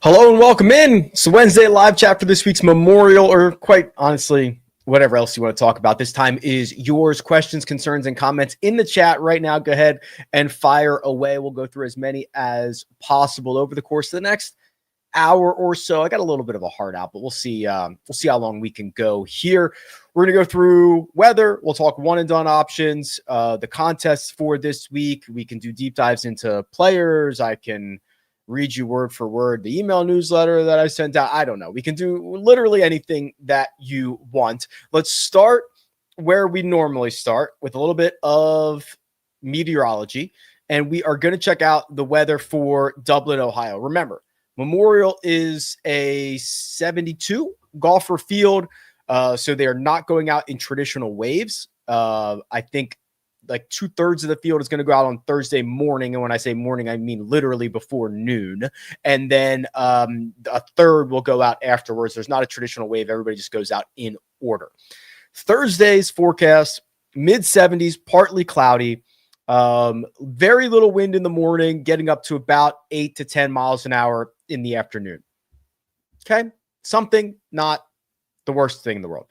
Hello and welcome in. It's the Wednesday live chat for this week's Memorial, or quite honestly, whatever else you want to talk about. This time is yours. Questions, concerns, and comments in the chat right now. Go ahead and fire away. We'll go through as many as possible over the course of the next hour or so. I got a little bit of a heart out, but we'll see. We'll see how long we can go here. We're going to go through weather. We'll talk one and done options, the contests for this week. We can do deep dives into players. I can read you word for word the email newsletter that I sent out. I don't know. We can do literally anything that you want. Let's start where we normally start with a little bit of meteorology. And we are going to check out the weather for Dublin, Ohio. Remember, Memorial is a 72 golfer field. So they are not going out in traditional waves. I think like 2/3 of the field is going to go out on Thursday morning. And when I say morning, I mean literally before noon. And then a third will go out afterwards. There's not a traditional wave. Everybody just goes out in order. Thursday's forecast, mid-70s, partly cloudy. Very little wind in the morning, getting up to about 8 to 10 miles an hour in the afternoon. Okay. Something, not the worst thing in the world.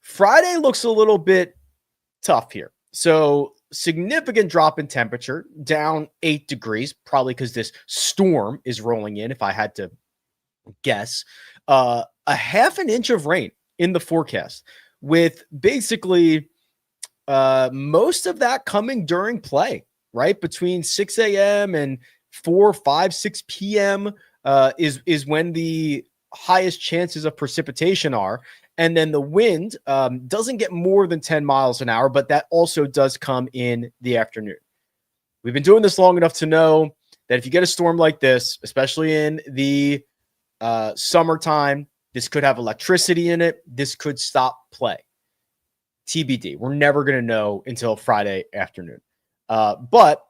Friday looks a little bit tough here. So significant drop in temperature, down 8 degrees, probably because this storm is rolling in, if I had to guess. A half an inch of rain in the forecast, with basically most of that coming during play, right? Between 6 a.m. and 4, 5, 6 p.m. Is when the highest chances of precipitation are. And then the wind doesn't get more than 10 miles an hour, but that also does come in the afternoon. We've been doing this long enough to know that if you get a storm like this, especially in the summertime, this could have electricity in it. This could stop play. TBD. We're never going to know until Friday afternoon. But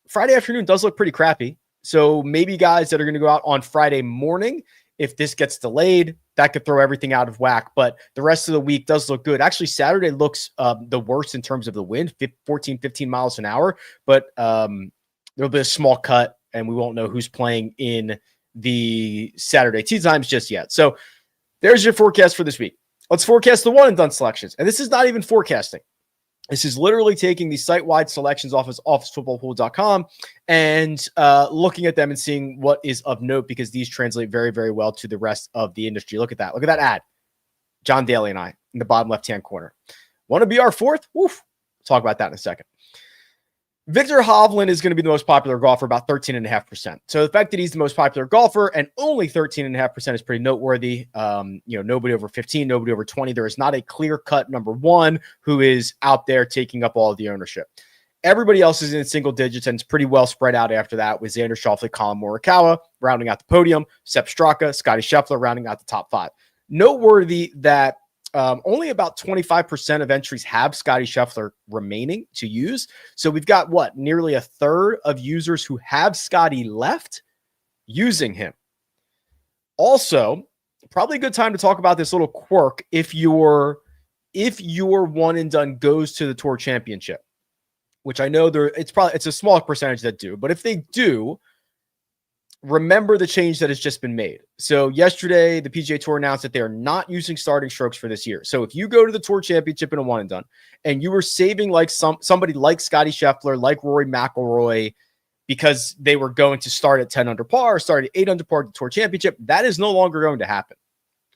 Friday afternoon does look pretty crappy. So maybe guys that are going to go out on Friday morning, if this gets delayed, that could throw everything out of whack. But the rest of the week does look good. Actually, Saturday looks the worst in terms of the wind, 14, 15 miles an hour. But there'll be a small cut, and we won't know who's playing in the Saturday tee times just yet. So there's your forecast for this week. Let's forecast the one and done selections. And this is not even forecasting. This is literally taking the site-wide selections off of officefootballpool.com and looking at them and seeing what is of note, because these translate very, very well to the rest of the industry. Look at that. Look at that ad. John Daly and I in the bottom left-hand corner. Want to be our fourth? Woof. Talk about that in a second. Victor Hovland is going to be the most popular golfer, about 13.5%. So the fact that he's the most popular golfer and only 13.5% is pretty noteworthy. Nobody over 15, nobody over 20. There is not a clear-cut number one who is out there taking up all of the ownership. Everybody else is in single digits, and it's pretty well spread out after that, with Xander Schauffele, Colin Morikawa rounding out the podium, Sepp Straka, Scottie Scheffler rounding out the top 5. Noteworthy that only about 25% of entries have Scottie Scheffler remaining to use. So we've got nearly a third of users who have Scottie left using him. Also, probably a good time to talk about this little quirk if your one and done goes to the Tour Championship, which I know it's a small percentage that do, but if they do, remember the change that has just been made. So yesterday, the PGA Tour announced that they are not using starting strokes for this year. So if you go to the Tour Championship in a one and done, and you were saving like somebody like Scottie Scheffler, like Rory McIlroy, because they were going to start at 10 under par, start at 8 under par at the Tour Championship, that is no longer going to happen.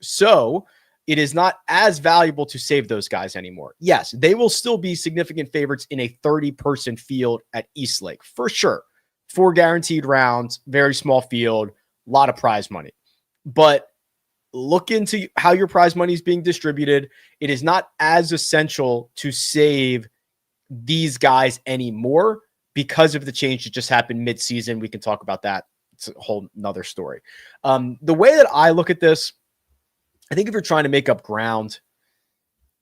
So it is not as valuable to save those guys anymore. Yes, they will still be significant favorites in a 30-person field at Eastlake, for sure. 4 guaranteed rounds, very small field, a lot of prize money. But look into how your prize money is being distributed. It is not as essential to save these guys anymore because of the change that just happened mid-season. We can talk about that. It's a whole nother story. The way that I look at this, I think if you're trying to make up ground,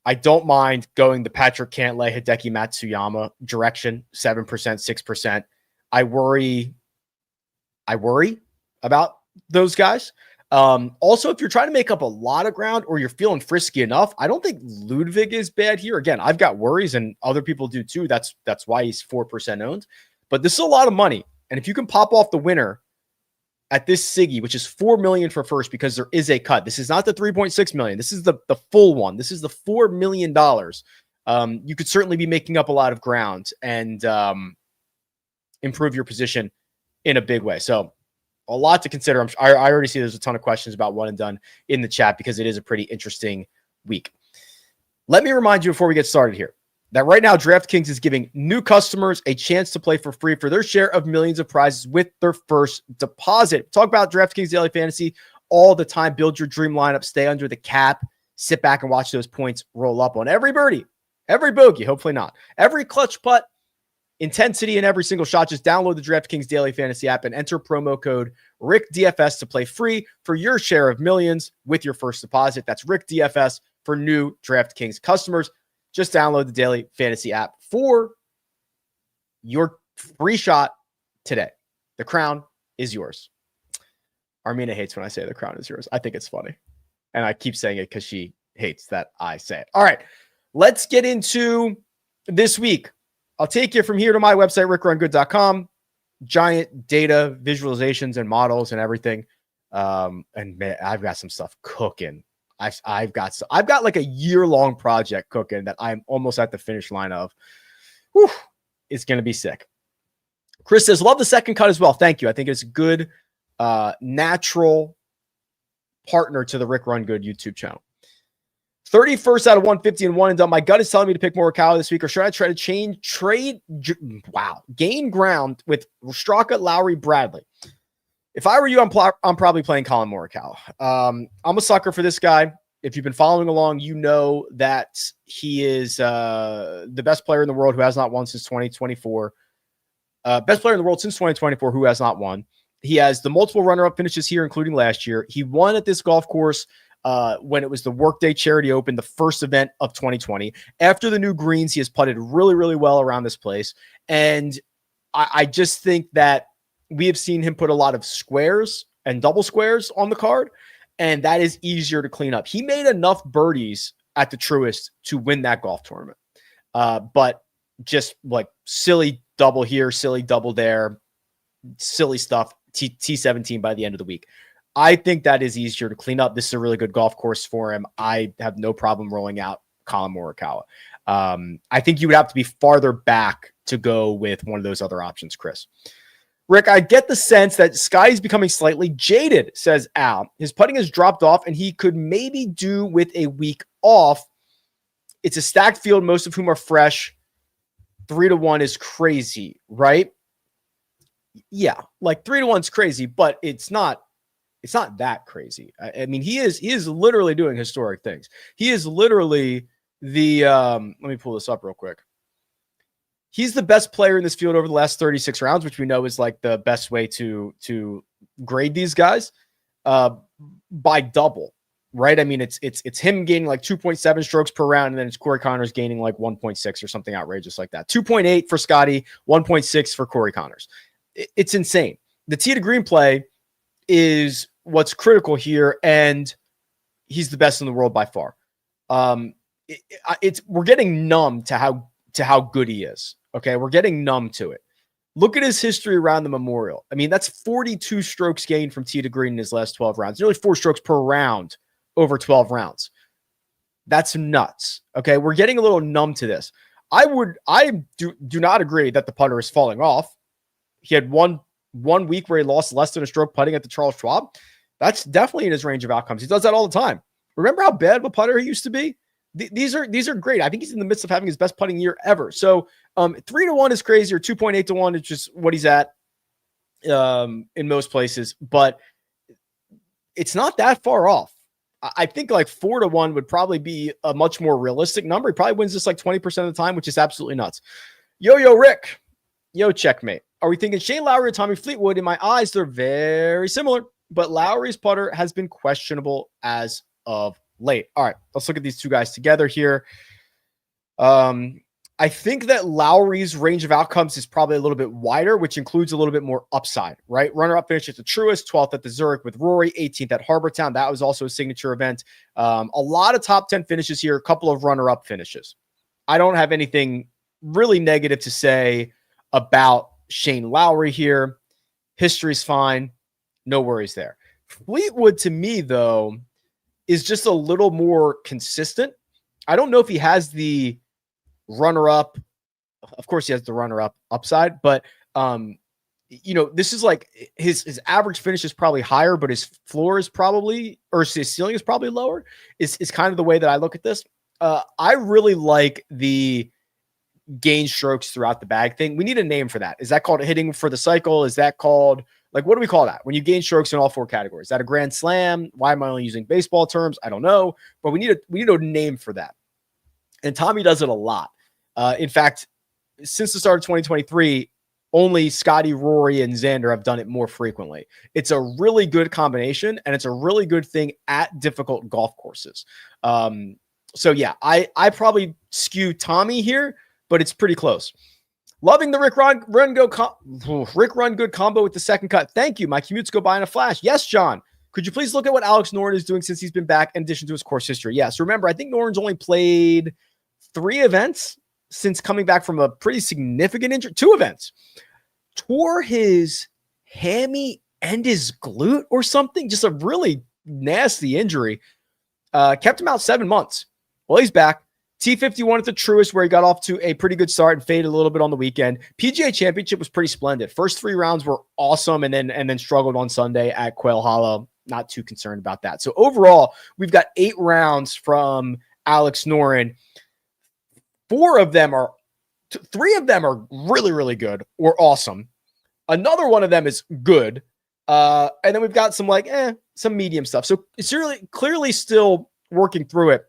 I don't mind going the Patrick Cantlay, Hideki Matsuyama direction, 7%, 6%. I worry about those guys. Also, if you're trying to make up a lot of ground or you're feeling frisky enough, I don't think Ludwig is bad here. Again, I've got worries and other people do too. That's why he's 4% owned. But this is a lot of money. And if you can pop off the winner at this Siggy, which is $4 million for first because there is a cut. This is not the $3.6 million. This is the full one. This is the $4 million. You could certainly be making up a lot of ground and improve your position in a big way. So a lot to consider. I already see there's a ton of questions about one and done in the chat because it is a pretty interesting week. Let me remind you before we get started here that right now DraftKings is giving new customers a chance to play for free for their share of millions of prizes with their first deposit. Talk about DraftKings Daily Fantasy all the time. Build your dream lineup, stay under the cap, sit back and watch those points roll up on every birdie, every bogey, hopefully not, every clutch putt, intensity in every single shot. Just download the DraftKings Daily Fantasy app and enter promo code RickDFS to play free for your share of millions with your first deposit. That's RickDFS for new DraftKings customers. Just download the Daily Fantasy app for your free shot today. The crown is yours. Armina hates when I say the crown is yours. I think it's funny. And I keep saying it because she hates that I say it. All right, let's get into this week. I'll take you from here to my website, rickrungood.com. Giant data, visualizations, and models and everything. And man, I've got some stuff cooking. I've got like a year-long project cooking that I'm almost at the finish line of. Whew, it's going to be sick. Chris says, love the second cut as well. Thank you. I think it's a good, natural partner to the Rick Run Good YouTube channel. 31st out of 150 and one and done. My gut is telling me to pick Morikawa this week, or should I try to gain ground with Straka, Lowry, Bradley? If I were you, I'm probably playing Colin Morikawa. I'm a sucker for this guy. If you've been following along, you know that he is the best player in the world who has not won since 2024. Best player in the world since 2024 who has not won. He has the multiple runner-up finishes here, including last year. He won at this golf course when it was the Workday Charity Open, the first event of 2020. After the new greens, he has putted really, really well around this place. And I just think that we have seen him put a lot of squares and double squares on the card, and that is easier to clean up. He made enough birdies at the Truist to win that golf tournament. But just like silly double here, silly double there, silly stuff, T17 by the end of the week. I think that is easier to clean up. This is a really good golf course for him. I have no problem rolling out Colin Morikawa. I think you would have to be farther back to go with one of those other options, Chris. Rick, I get the sense that Sky is becoming slightly jaded, says Al. His putting has dropped off, and he could maybe do with a week off. It's a stacked field, most of whom are fresh. 3-1 is crazy, right? Yeah, like 3-1 is crazy, but it's not that crazy. I mean, he is literally doing historic things. He is literally the let me pull this up real quick. He's the best player in this field over the last 36 rounds, which we know is like the best way to grade these guys by double, right? I mean, it's him gaining like 2.7 strokes per round, and then it's Corey Connors gaining like 1.6 or something outrageous like that. 2.8 for Scotty, 1.6 for Corey Connors. It's insane. The tee to green play is what's critical here, and he's the best in the world by far. We're getting numb to how good he is. Okay, we're getting numb to it. Look at his history around the Memorial. I mean, that's 42 strokes gained from tee to green in his last 12 rounds. Nearly 4 strokes per round over 12 rounds. That's nuts. Okay, we're getting a little numb to this. I do not agree that the putter is falling off. He had one week where he lost less than a stroke putting at the Charles Schwab. That's definitely in his range of outcomes. He does that all the time. Remember how bad of a putter he used to be? These are great. I think he's in the midst of having his best putting year ever. So 3-1 is crazy, or 2.8-1 is just what he's at in most places, but it's not that far off. I think like 4-1 would probably be a much more realistic number. He probably wins this like 20% of the time, which is absolutely nuts. Yo, Rick. Yo, checkmate. Are we thinking Shane Lowry or Tommy Fleetwood? In my eyes, they're very similar, but Lowry's putter has been questionable as of late. All right, let's look at these two guys together here. I think that Lowry's range of outcomes is probably a little bit wider, which includes a little bit more upside, right? Runner-up finish at the Truist, 12th at the Zurich with Rory, 18th at Harbortown. That was also a signature event. A lot of top 10 finishes here, a couple of runner-up finishes. I don't have anything really negative to say about Shane Lowry here. History's fine. No worries there. Fleetwood, to me, though, is just a little more consistent. I don't know if he has the runner-up. Of course, he has the runner-up upside, but this is like his average finish is probably higher, but his floor is probably, or his ceiling is probably lower. Is kind of the way that I look at this. I really like the gain strokes throughout the bag thing. We need a name for that. Is that called hitting for the cycle? Is that called, like, what do we call that when you gain strokes in all four categories? Is that a grand slam? Why am I only using baseball terms? I don't know, but we need a name for that. And Tommy does it a lot. In fact, since the start of 2023, only Scotty, Rory, and Xander have done it more frequently. It's a really good combination, and it's a really good thing at difficult golf courses. So yeah, I probably skew Tommy here, but it's pretty close. Loving the Rick Run Good combo with the second cut. Thank you. My commutes go by in a flash. Yes, John. Could you please look at what Alex Noren is doing since he's been back in addition to his course history? Yes. Remember, I think Noren's only played 3 events since coming back from a pretty significant injury. 2 events. Tore his hammy and his glute or something. Just a really nasty injury. Kept him out 7 months. Well, he's back. T51 at the Truist, where he got off to a pretty good start and faded a little bit on the weekend. PGA Championship was pretty splendid. First 3 rounds were awesome, and then struggled on Sunday at Quail Hollow. Not too concerned about that. So overall, we've got 8 rounds from Alex Noren. 3 of them are really, really good or awesome. Another one of them is good. And then we've got some medium stuff. So it's really clearly still working through it.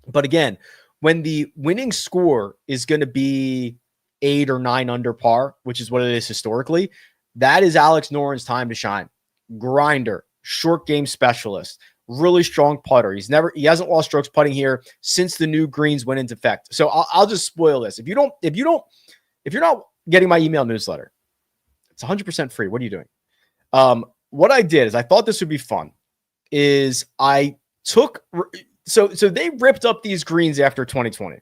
But again, when the winning score is going to be 8 or 9 under par, which is what it is historically, that is Alex Noren's time to shine. Grinder, short game specialist, really strong putter. He hasn't lost strokes putting here since the new greens went into effect. So I'll just spoil this. If you're not getting my email newsletter, it's 100% free. What are you doing? What I did is I thought this would be fun. So they ripped up these greens after 2020.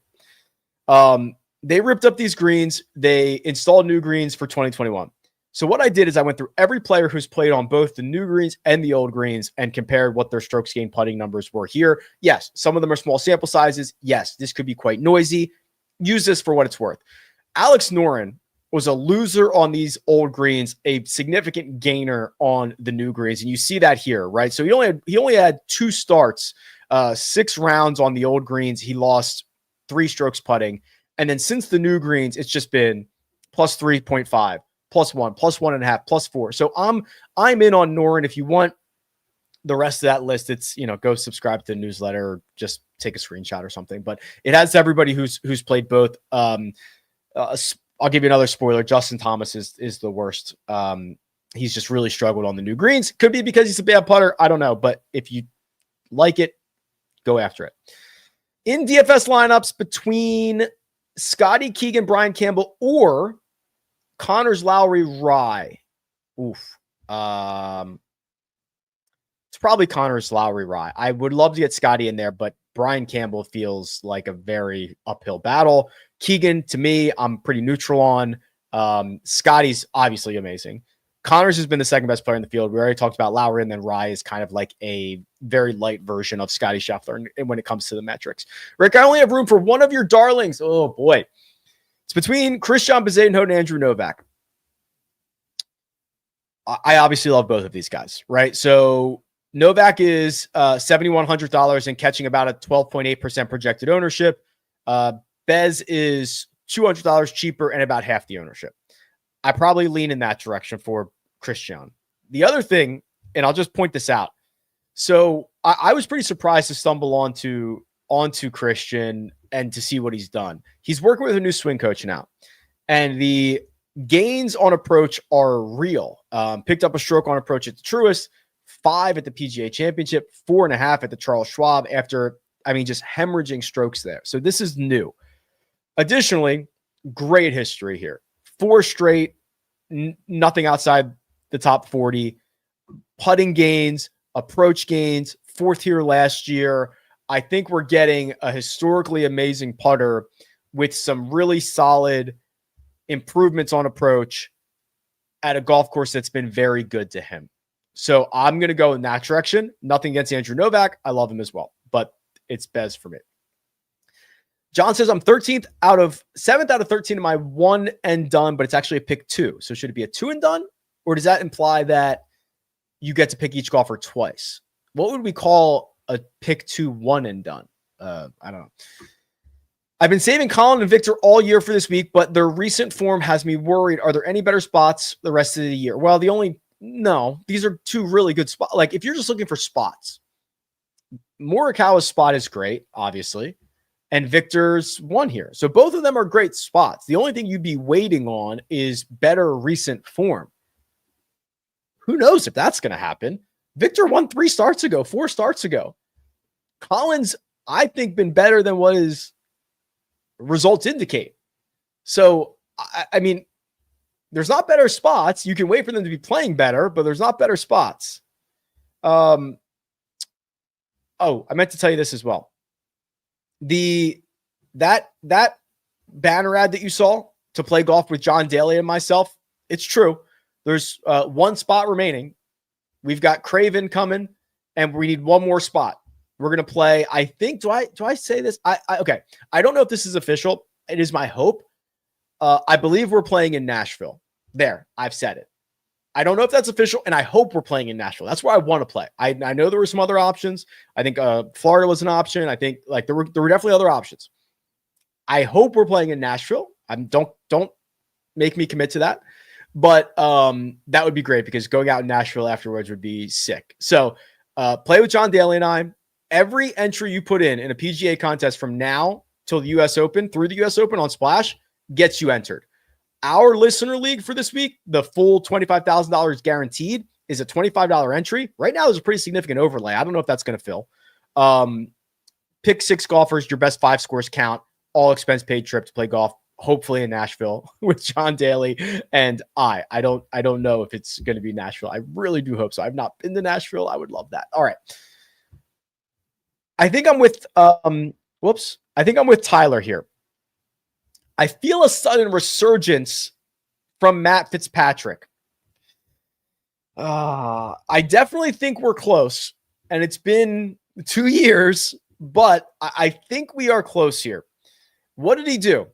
They ripped up these greens. They installed new greens for 2021. So what I did is I went through every player who's played on both the new greens and the old greens and compared what their strokes gained putting numbers were here. Yes, some of them are small sample sizes. Yes, this could be quite noisy. Use this for what it's worth. Alex Noren was a loser on these old greens, a significant gainer on the new greens. And you see that here, right? So he only had 2 starts, 6 rounds on the old greens. He lost 3 strokes putting. And then since the new greens, it's just been plus 3.5, plus 1, plus 1.5, plus 4. So I'm in on Noren. If you want the rest of that list, it's, go subscribe to the newsletter or just take a screenshot or something. But it has everybody who's played both. I'll give you another spoiler. Justin Thomas is the worst. He's just really struggled on the new greens. Could be because he's a bad putter. I don't know. But if you like it, go after it. In DFS lineups between Scotty, Keegan, Brian Campbell, or Connors, Lowry, Rye. Oof. It's probably Connors, Lowry, Rye. I would love to get Scotty in there, but Brian Campbell feels like a very uphill battle. Keegan, to me, I'm pretty neutral on. Scotty's obviously amazing. Connors has been the second best player in the field. We already talked about Lowry, and then Rye is kind of like a very light version of Scotty Scheffler when it comes to the metrics. Rick, I only have room for one of your darlings. Oh, boy. It's between Christian Bezuidenhout and Andrew Novak. I obviously love both of these guys, right? So Novak is $7,100 and catching about a 12.8% projected ownership. Bez is $200 cheaper and about half the ownership. I probably lean in that direction for Christian. The other thing, and I'll just point this out. So I was pretty surprised to stumble onto Christian and to see what he's done. He's working with a new swing coach now, and the gains on approach are real. Picked up a stroke on approach at the Truist, 5 at the PGA Championship, 4.5 at the Charles Schwab after, just hemorrhaging strokes there. So this is new. Additionally, great history here. 4 straight, nothing outside the top 40. Putting gains, approach gains, 4th here last year. I think we're getting a historically amazing putter with some really solid improvements on approach at a golf course that's been very good to him. So I'm going to go in that direction. Nothing against Andrew Novak. I love him as well, but it's Bez for me. John says I'm 7th out of 13 in my one and done, but it's actually a pick 2. So should it be a 2 and done? Or does that imply that you get to pick each golfer twice? What would we call a pick 2 one and done? I don't know. I've been saving Colin and Victor all year for this week, but their recent form has me worried. Are there any better spots the rest of the year? Well, no, these are 2 really good spots. Like if you're just looking for spots, Morikawa's spot is great, obviously. And Victor's 1 here. So both of them are great spots. The only thing you'd be waiting on is better recent form. Who knows if that's going to happen? Victor won 4 starts ago. Colin's, I think, been better than what his results indicate. So, I mean, there's not better spots. You can wait for them to be playing better, but there's not better spots. I meant to tell you this as well. That banner ad that you saw to play golf with John Daly and myself, it's true. There's 1 spot remaining. We've got Craven coming, and we need 1 more spot. We're gonna play. I think. Do I say this? Okay. I don't know if this is official. It is my hope. I believe we're playing in Nashville. There, I've said it. I don't know if that's official, and I hope we're playing in Nashville. That's where I want to play. I know there were some other options. I think Florida was an option. I think like there were definitely other options. I hope we're playing in Nashville. Don't make me commit to that, but that would be great because going out in Nashville afterwards would be sick. So play with John Daly and I. Every entry you put in a PGA contest from now till the U.S. Open, through the U.S. Open on Splash, gets you entered. Our listener league for this week, the full $25,000 guaranteed, is a $25 entry. Right now, there's a pretty significant overlay. I don't know if that's going to fill. Pick 6 golfers, your best 5 scores count, all expense paid trip to play golf, hopefully in Nashville with John Daly and I. I don't know if it's going to be Nashville. I really do hope so. I've not been to Nashville. I would love that. All right. I think I'm with Tyler here. I feel a sudden resurgence from Matt Fitzpatrick. I definitely think we're close, and it's been 2 years, but I think we are close here. What did he do?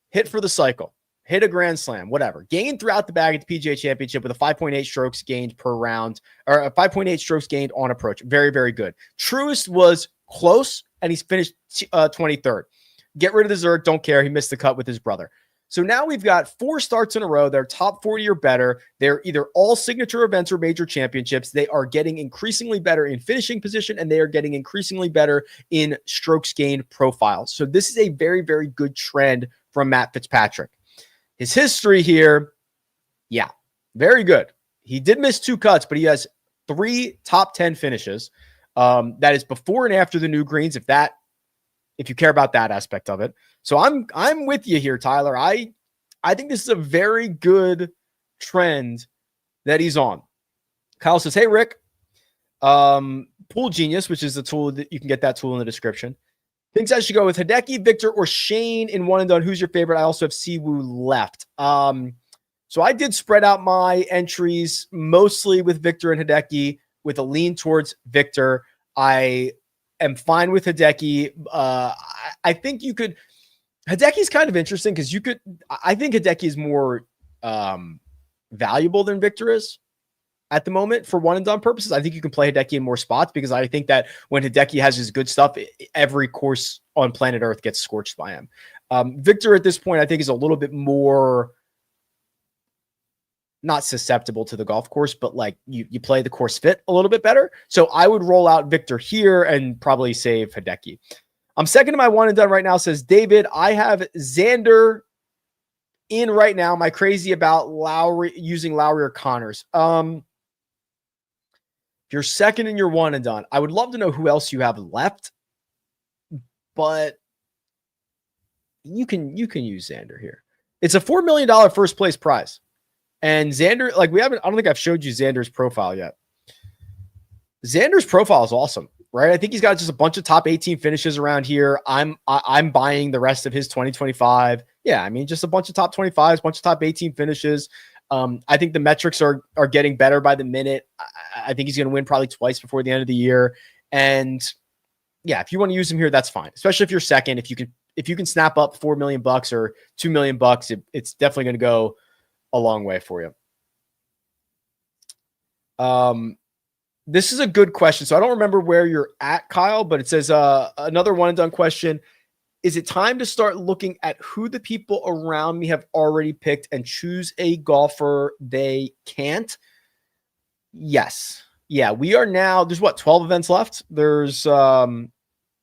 Hit for the cycle, hit a grand slam, whatever. Gained throughout the bag at the PGA Championship with a 5.8 strokes gained per round, or a 5.8 strokes gained on approach. Very, very good. Truist was close, and he's finished 23rd. Get rid of the Zerg. Don't care. He missed the cut with his brother. So now we've got 4 starts in a row. They're top 40 or better. They're either all signature events or major championships. They are getting increasingly better in finishing position, and they are getting increasingly better in strokes gained profiles. So this is a very, very good trend from Matt Fitzpatrick. His history here, yeah, very good. He did miss 2 cuts, but he has 3 top 10 finishes. That is before and after the new greens, if you care about that aspect of it. So I'm with you here, Tyler. I think this is a very good trend that he's on. Kyle says, hey, Rick, Pool Genius, which is the tool that you can get that tool in the description. Thinks I should go with Hideki, Victor, or Shane in one and done. Who's your favorite? I also have Siwoo left. So I did spread out my entries mostly with Victor and Hideki with a lean towards Victor. I am fine with Hideki. I think you could. Hideki's kind of interesting because I think Hideki is more valuable than Victor is at the moment for one and done purposes. I think you can play Hideki in more spots because I think that when Hideki has his good stuff, every course on planet Earth gets scorched by him. Victor at this point, I think, is a little bit more not susceptible to the golf course, but like you play the course fit a little bit better. So I would roll out Victor here and probably save Hideki. I'm second to my one and done right now, says David. I have Xander in right now. Am I crazy about using Lowry or Connors? If you're second in your one and done, I would love to know who else you have left, but you can use Xander here. It's a $4 million first place prize. And Xander, I don't think I've showed you Xander's profile yet. Xander's profile is awesome, right? I think he's got just a bunch of top 18 finishes around here. I'm buying the rest of his 2025. Yeah, I mean, just a bunch of top 25s, bunch of top 18 finishes. I think the metrics are getting better by the minute. I think he's going to win probably twice before the end of the year. And yeah, if you want to use him here, that's fine. Especially if you're second, if you can snap up $4 million or $2 million, it's definitely going to go a long way for you. This is a good question. So I don't remember where you're at, Kyle, but it says another one and done question. Is it time to start looking at who the people around me have already picked and choose a golfer they can't? Yes. Yeah, we are now, there's 12 events left. There's we're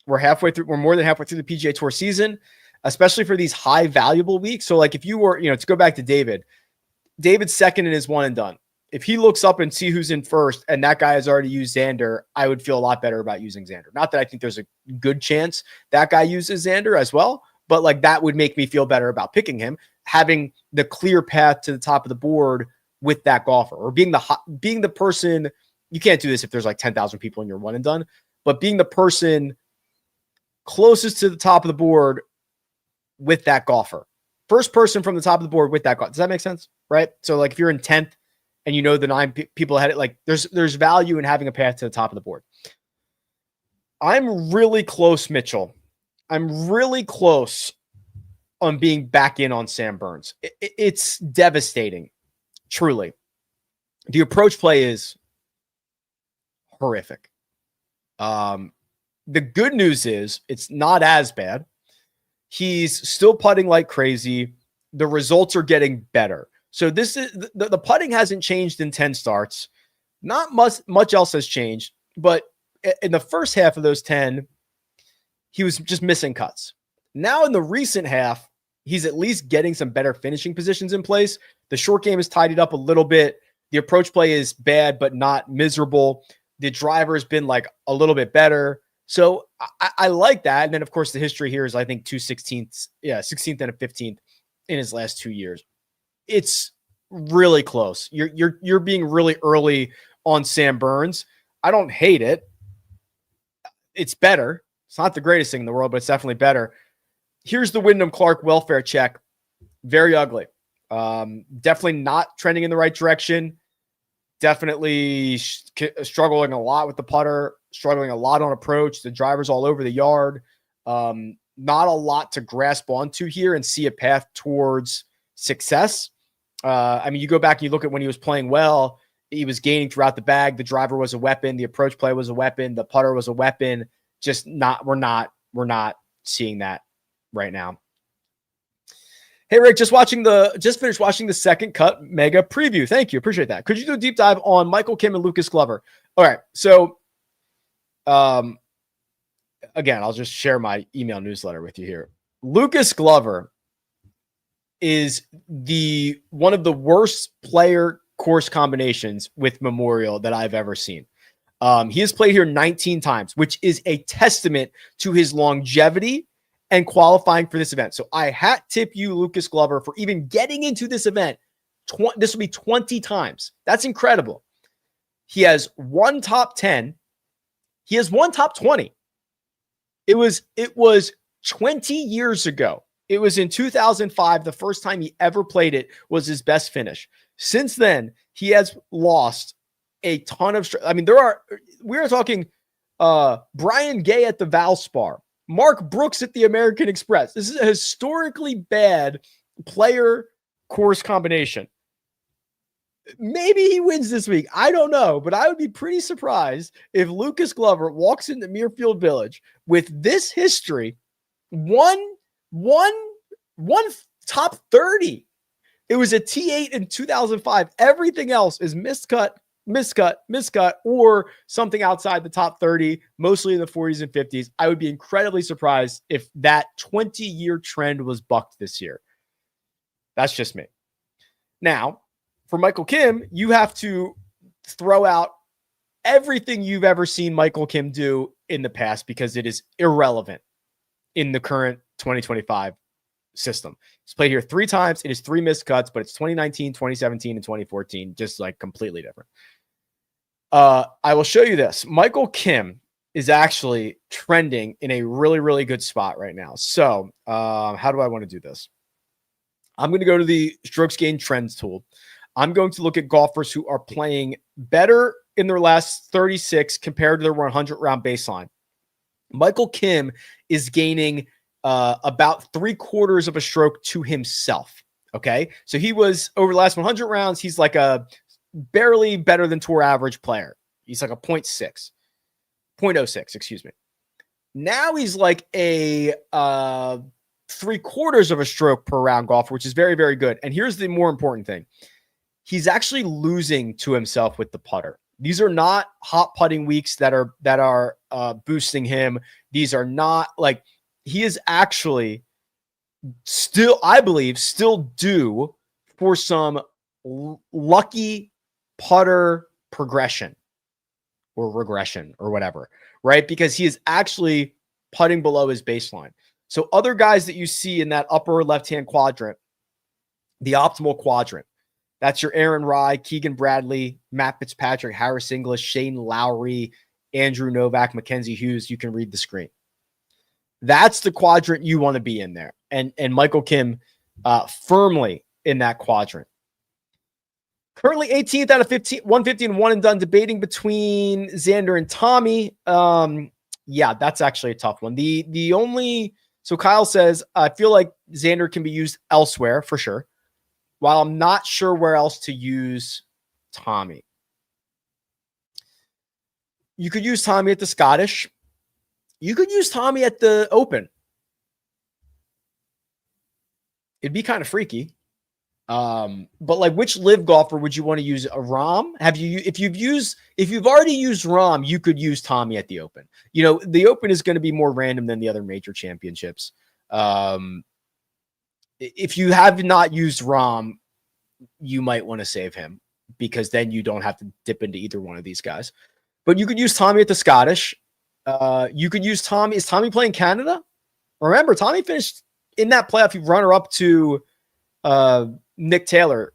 more than halfway through the PGA Tour season, especially for these high valuable weeks. So like if you were, to go back to David's second in his one and done. If he looks up and see who's in first and that guy has already used Xander, I would feel a lot better about using Xander. Not that I think there's a good chance that guy uses Xander as well, but like that would make me feel better about picking him, having the clear path to the top of the board with that golfer, or being the person. You can't do this if there's like 10,000 people in your one and done, but being the person closest to the top of the board with that golfer. First person from the top of the board with that golfer. Does that make sense? Right? So like if you're in 10th, and the 9 people ahead, like there's value in having a path to the top of the board. I'm really close, Mitchell. I'm really close on being back in on Sam Burns. It's devastating, truly. The approach play is horrific. The good news is it's not as bad. He's still putting like crazy. The results are getting better. So this is the putting hasn't changed in 10 starts. Not much else has changed, but in the first half of those 10, he was just missing cuts. Now in the recent half, he's at least getting some better finishing positions in place. The short game is tidied up a little bit. The approach play is bad, but not miserable. The driver has been like a little bit better. So I like that. And then of course the history here is I think 2 16th. Yeah, 16th and a 15th in his last 2 years. It's really close. You're being really early on Sam Burns. I don't hate it. It's better. It's not the greatest thing in the world, but it's definitely better. Here's the Wyndham Clark welfare check. Very ugly. Definitely not trending in the right direction. Definitely struggling a lot with the putter, struggling a lot on approach. The driver's all over the yard. Not a lot to grasp onto here and see a path towards success. You go back and you look at when he was playing well, he was gaining throughout the bag. The driver was a weapon. The approach play was a weapon. The putter was a weapon. We're not seeing that right now. Hey, Rick, just finished watching the Second Cut Mega preview. Thank you. Appreciate that. Could you do a deep dive on Michael Kim and Lucas Glover? All right. So, again, I'll just share my email newsletter with you here. Lucas Glover is one of the worst player course combinations with Memorial that I've ever seen. He has played here 19 times, which is a testament to his longevity and qualifying for this event. So I hat tip you, Lucas Glover, for even getting into this event. This will be 20 times. That's incredible. He has one top 10. He has one top 20. It was 20 years ago. It was in 2005. The first time he ever played it was his best finish. Since then, he has lost a ton of. We are talking Brian Gay at the Valspar, Mark Brooks at the American Express. This is a historically bad player course combination. Maybe he wins this week. I don't know, but I would be pretty surprised if Lucas Glover walks into Muirfield Village with this history, one top 30. It was a T8 in 2005. Everything else is miscut, or something outside the top 30, mostly in the 40s and 50s. I would be incredibly surprised if that 20-year trend was bucked this year. That's just me. Now, for Michael Kim, you have to throw out everything you've ever seen Michael Kim do in the past because it is irrelevant in the current 2025 system. He's played here 3 times. It is 3 missed cuts, but it's 2019, 2017, and 2014, just like completely different. I will show you this. Michael Kim is actually trending in a really, really good spot right now. So how do I want to do this? I'm going to go to the strokes gain trends tool. I'm going to look at golfers who are playing better in their last 36 compared to their 100 round baseline. Michael Kim is gaining about 3/4 of a stroke to himself. Okay. So he was over the last 100 rounds. He's like a barely better than tour average player. He's like a 0.06, excuse me. Now he's like a 3/4 of a stroke per round golfer, which is very, very good. And here's the more important thing. He's actually losing to himself with the putter. These are not hot putting weeks that are boosting him. These are not like he is actually still, I believe, still due for some lucky putter progression or regression or whatever, right? Because he is actually putting below his baseline. So other guys that you see in that upper left-hand quadrant, the optimal quadrant, that's your Aaron Rai, Keegan Bradley, Matt Fitzpatrick, Harris English, Shane Lowry, Andrew Novak, Mackenzie Hughes. You can read the screen. That's the quadrant you want to be in there. And Michael Kim firmly in that quadrant. Currently 18th out of 150 and one and done, debating between Xander and Tommy. Yeah, that's actually a tough one. So Kyle says, I feel like Xander can be used elsewhere for sure, while I'm not sure where else to use Tommy. You could use Tommy at the Scottish. You could use Tommy at the Open. It'd be kind of freaky. But like, which live golfer would you want to use? A Rahm? If you've already used Rahm, you could use Tommy at the Open. You know, the Open is going to be more random than the other major championships. If you have not used Rahm, you might want to save him because then you don't have to dip into either one of these guys. But you could use Tommy at the Scottish. You could use Tommy. Is Tommy playing Canada? Remember, Tommy finished in that playoff. He runner-up to Nick Taylor,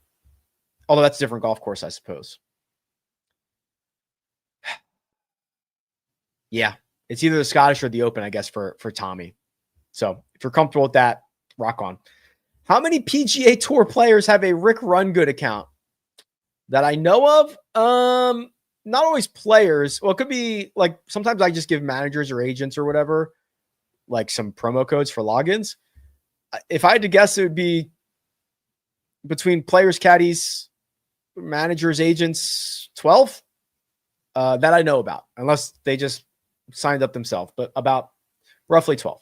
although that's a different golf course, I suppose. Yeah, it's either the Scottish or the Open, I guess, for Tommy. So if you're comfortable with that, rock on. How many PGA Tour players have a Rick Rungood account that I know of? Not always players. Well, it could be like sometimes I just give managers or agents or whatever, like some promo codes for logins. If I had to guess, it would be between players, caddies, managers, agents, 12 that I know about, unless they just signed up themselves, but about roughly 12.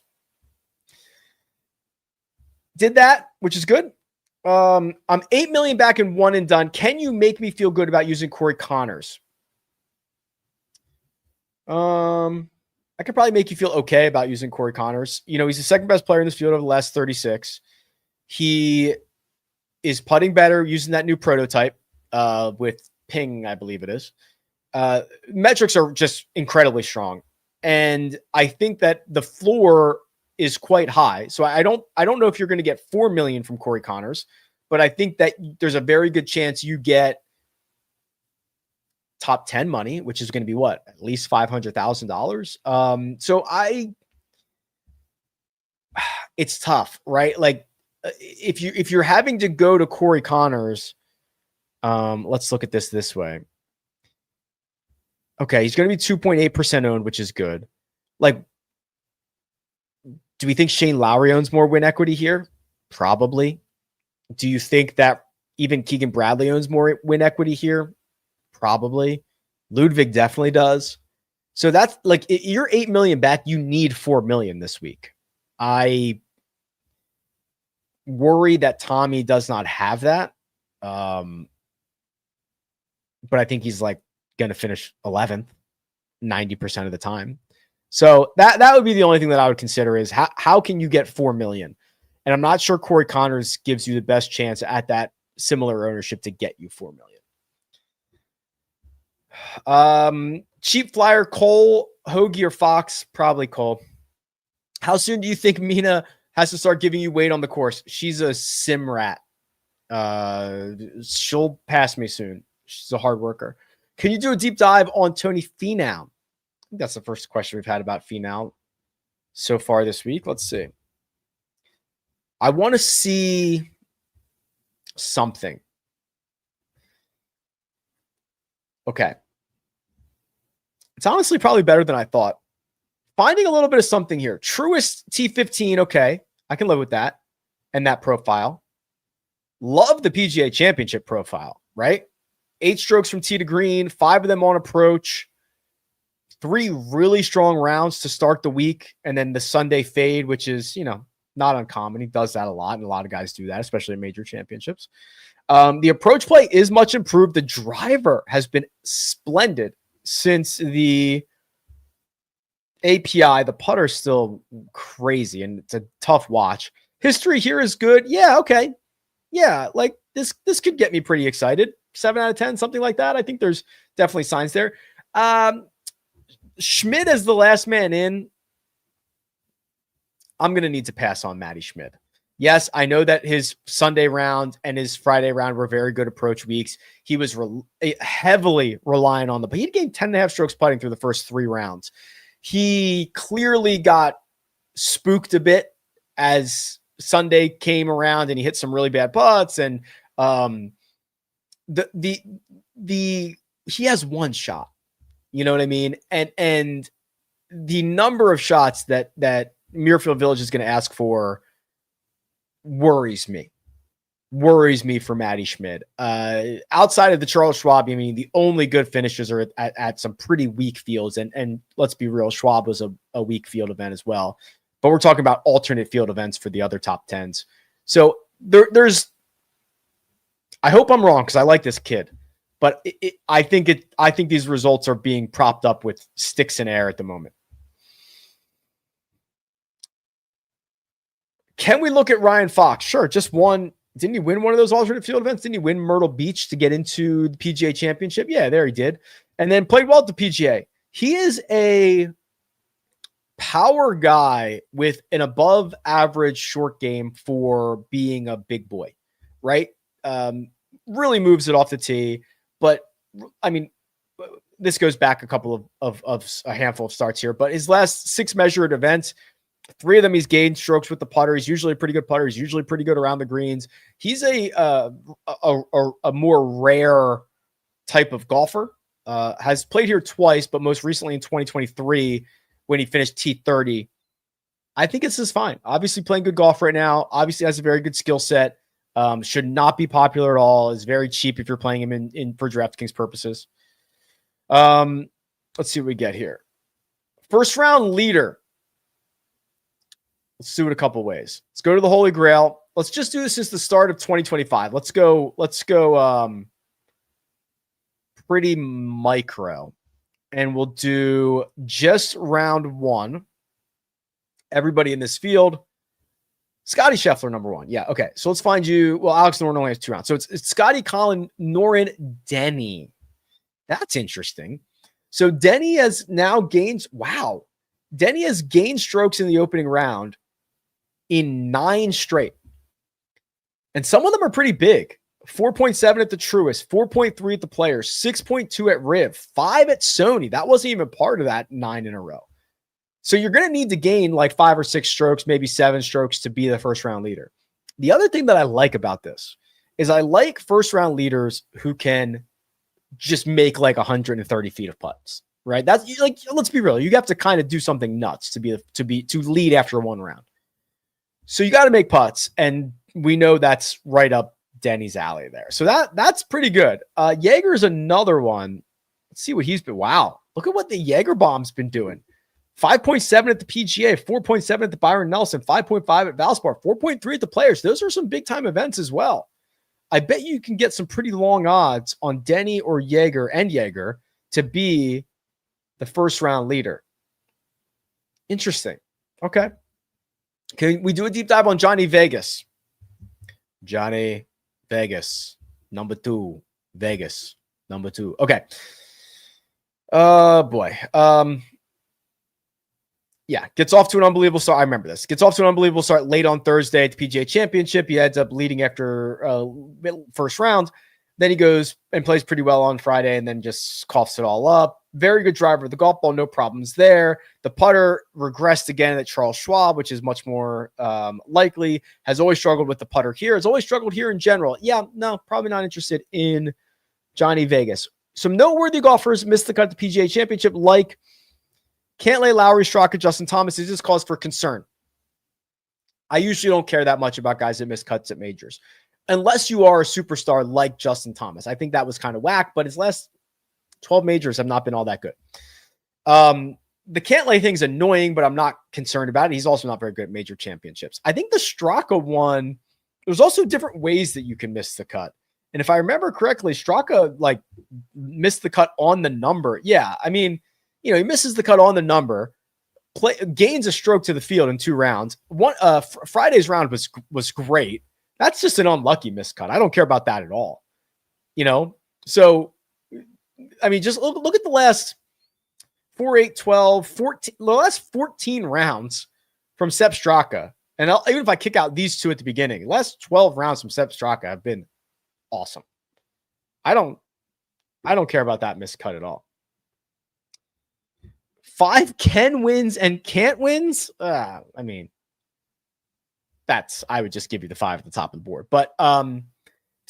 Did that, which is good. I'm 8 million back in one and done. Can you make me feel good about using Corey Connors? I could probably make you feel okay about using Corey Connors. You know, he's the second best player in this field over the last 36. He is putting better using that new prototype with Ping, I believe it is. Metrics are just incredibly strong. And I think that the floor is quite high. So I don't know if you're going to get 4 million from Corey Connors, but I think that there's a very good chance you get top 10 money, which is going to be what, at least $500,000. So it's tough, right? Like if you're having to go to Corey Connors, let's look at this way. Okay. He's going to be 2.8% owned, which is good. Like, do we think Shane Lowry owns more win equity here? Probably. Do you think that even Keegan Bradley owns more win equity here? Probably. Ludwig definitely does. So that's like, you're 8 million back. You need 4 million this week. I worry that Tommy does not have that. But I think he's like going to finish 11th 90% of the time. So that would be the only thing that I would consider is how can you get 4 million? And I'm not sure Corey Connors gives you the best chance at that similar ownership to get you 4 million. Cheap flyer, Cole, Hoagie, or Fox? Probably Cole. How soon do you think Mina has to start giving you weight on the course? She's a sim rat. She'll pass me soon. She's a hard worker. Can you do a deep dive on Tony Finau? I think that's the first question we've had about Finau so far this week. Let's see. I want to see something. Okay. It's honestly probably better than I thought. Finding a little bit of something here. Truest T15. Okay. I can live with that. And that profile. Love the PGA Championship profile, right? 8 strokes from tee to green, 5 of them on approach, 3 really strong rounds to start the week, and then the Sunday fade, which is, not uncommon. He does that a lot, and a lot of guys do that, especially in major championships. The approach play is much improved. The driver has been splendid since the API. The putter's still crazy, and it's a tough watch. History here is good. Yeah, okay. Yeah, like this could get me pretty excited. 7 out of 10, something like that. I think there's definitely signs there. Schmid as the last man in. I'm going to need to pass on Matty Schmid. Yes, I know that his Sunday round and his Friday round were very good approach weeks. He was heavily relying on but he gained 10.5 strokes putting through the first 3 rounds. He clearly got spooked a bit as Sunday came around and he hit some really bad putts, and he has one shot. You know what I mean? And the number of shots that Muirfield Village is going to ask for worries me for Matty Schmid. Outside of the Charles Schwab, I mean, the only good finishes are at some pretty weak fields. And let's be real, Schwab was a weak field event as well. But we're talking about alternate field events for the other top 10s. So there's, I hope I'm wrong because I like this kid, but I think these results are being propped up with sticks in air at the moment. Can we look at Ryan Fox? Sure. Just one. Didn't he win one of those alternate field events? Didn't he win Myrtle Beach to get into the PGA Championship? Yeah, there he did. And then played well at the PGA. He is a power guy with an above average short game for being a big boy, right? Really moves it off the tee. But I mean, this goes back a couple of a handful of starts here, but his last 6 measured events, 3 of them he's gained strokes with the putter. He's usually a pretty good putter. He's usually pretty good around the greens. He's a more rare type of golfer. Has played here twice, but most recently in 2023 when he finished T30. I think this is fine. Obviously playing good golf right now. Obviously has a very good skill set. Should not be popular at all. Is very cheap if you're playing him in for DraftKings purposes. Let's see what we get here. First round leader. Let's do it a couple ways. Let's go to the Holy Grail. Let's just do this since the start of 2025. Let's go pretty micro. And we'll do just round 1. Everybody in this field. Scotty Scheffler, number 1. Yeah, okay. So let's find you. Well, Alex Noren only has 2 rounds. So it's Scotty, Colin, Noren, Denny. That's interesting. So Denny has now gained. Wow. Denny has gained strokes in the opening round in 9 straight. And some of them are pretty big. 4.7 at the Truist, 4.3 at the Players, 6.2 at Riv, 5 at Sony. That wasn't even part of that 9 in a row. So you're going to need to gain like 5 or 6 strokes, maybe 7 strokes to be the first round leader. The other thing that I like about this is I like first round leaders who can just make like 130 feet of putts, right? That's like, let's be real. You have to kind of do something nuts to lead after 1 round. So you got to make putts, and we know that's right up Denny's alley there. So that's pretty good. Jaeger is another one. Let's see what he's been. Wow. Look at what the Jaeger bomb's been doing. 5.7 at the PGA, 4.7 at the Byron Nelson, 5.5 at Valspar, 4.3 at the Players. Those are some big time events as well. I bet you can get some pretty long odds on Denny or Jaeger to be the first round leader. Interesting. Okay. Can we do a deep dive on Johnny Vegas? Johnny Vegas, number 2. Vegas, number 2. Okay. Boy. Yeah, gets off to an unbelievable start. I remember this. Gets off to an unbelievable start late on Thursday at the PGA Championship. He ends up leading after first round. Then he goes and plays pretty well on Friday and then just coughs it all up. Very good driver of the golf ball. No problems there. The putter regressed again at Charles Schwab, which is much more likely. Has always struggled with the putter here. Has always struggled here in general. Yeah, no, probably not interested in Johnny Vegas. Some noteworthy golfers missed the cut at the PGA Championship, like Cantlay, Lowry, Straka, Justin Thomas. Is this cause for concern? I usually don't care that much about guys that miss cuts at majors, unless you are a superstar like Justin Thomas. I think that was kind of whack, but his last 12 majors have not been all that good. The Cantlay thing's annoying, but I'm not concerned about it. He's also not very good at major championships. I think the Straka one, there's also different ways that you can miss the cut. And if I remember correctly, Straka like missed the cut on the number. Yeah, I mean, you know, he misses the cut on the number, gains a stroke to the field in 2 rounds. Friday's round was great. That's just an unlucky miscut. I don't care about that at all. You know, so I mean, just look at the last 4, 8, 12, 14, the last 14 rounds from Sepp Straka. And even if I kick out these 2 at the beginning, the last 12 rounds from Sepp Straka have been awesome. I don't care about that miscut at all. 5 Ken wins and can't wins. I mean, I would just give you the 5 at the top of the board. But to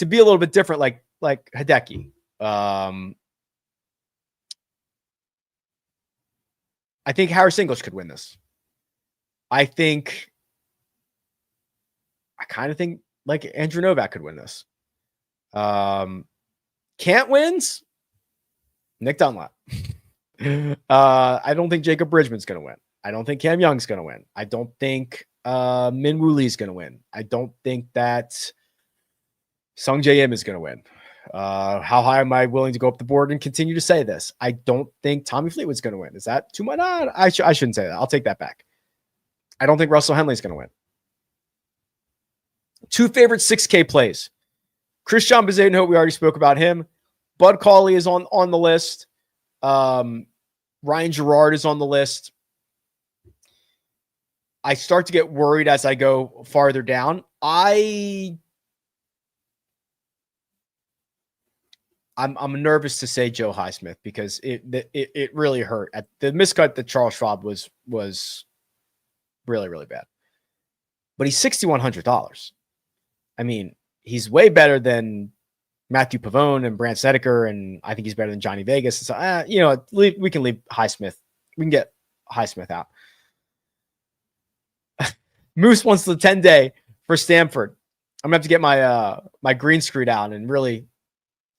be a little bit different, like Hideki, I think Harris English could win this. I kind of think like Andrew Novak could win this. Can't wins, Nick Dunlap. I don't think Jacob Bridgman's going to win. I don't think Cam Young's going to win. I don't think Min Woo Lee's going to win. I don't think that Sung Jae Im is going to win. How high am I willing to go up the board and continue to say this? I don't think Tommy Fleetwood's going to win. Is that too much? I shouldn't say that. I'll take that back. I don't think Russell Henley's going to win. 2 favorite 6K plays. Christian Bezuidenhout, we already spoke about him. Bud Cauley is on the list. Ryan Gerard is on the list. I start to get worried as I go farther down. I'm nervous to say Joe Highsmith because it really hurt. At the miscut that Charles Schwab was really, really bad. But he's $6,100. I mean, he's way better than Matthew Pavone and Brandt Snedeker, and I think he's better than Johnny Vegas. So, you know, we can leave Highsmith. We can get Highsmith out. Moose wants the 10-day for Stanford. I'm gonna have to get my green screen out and really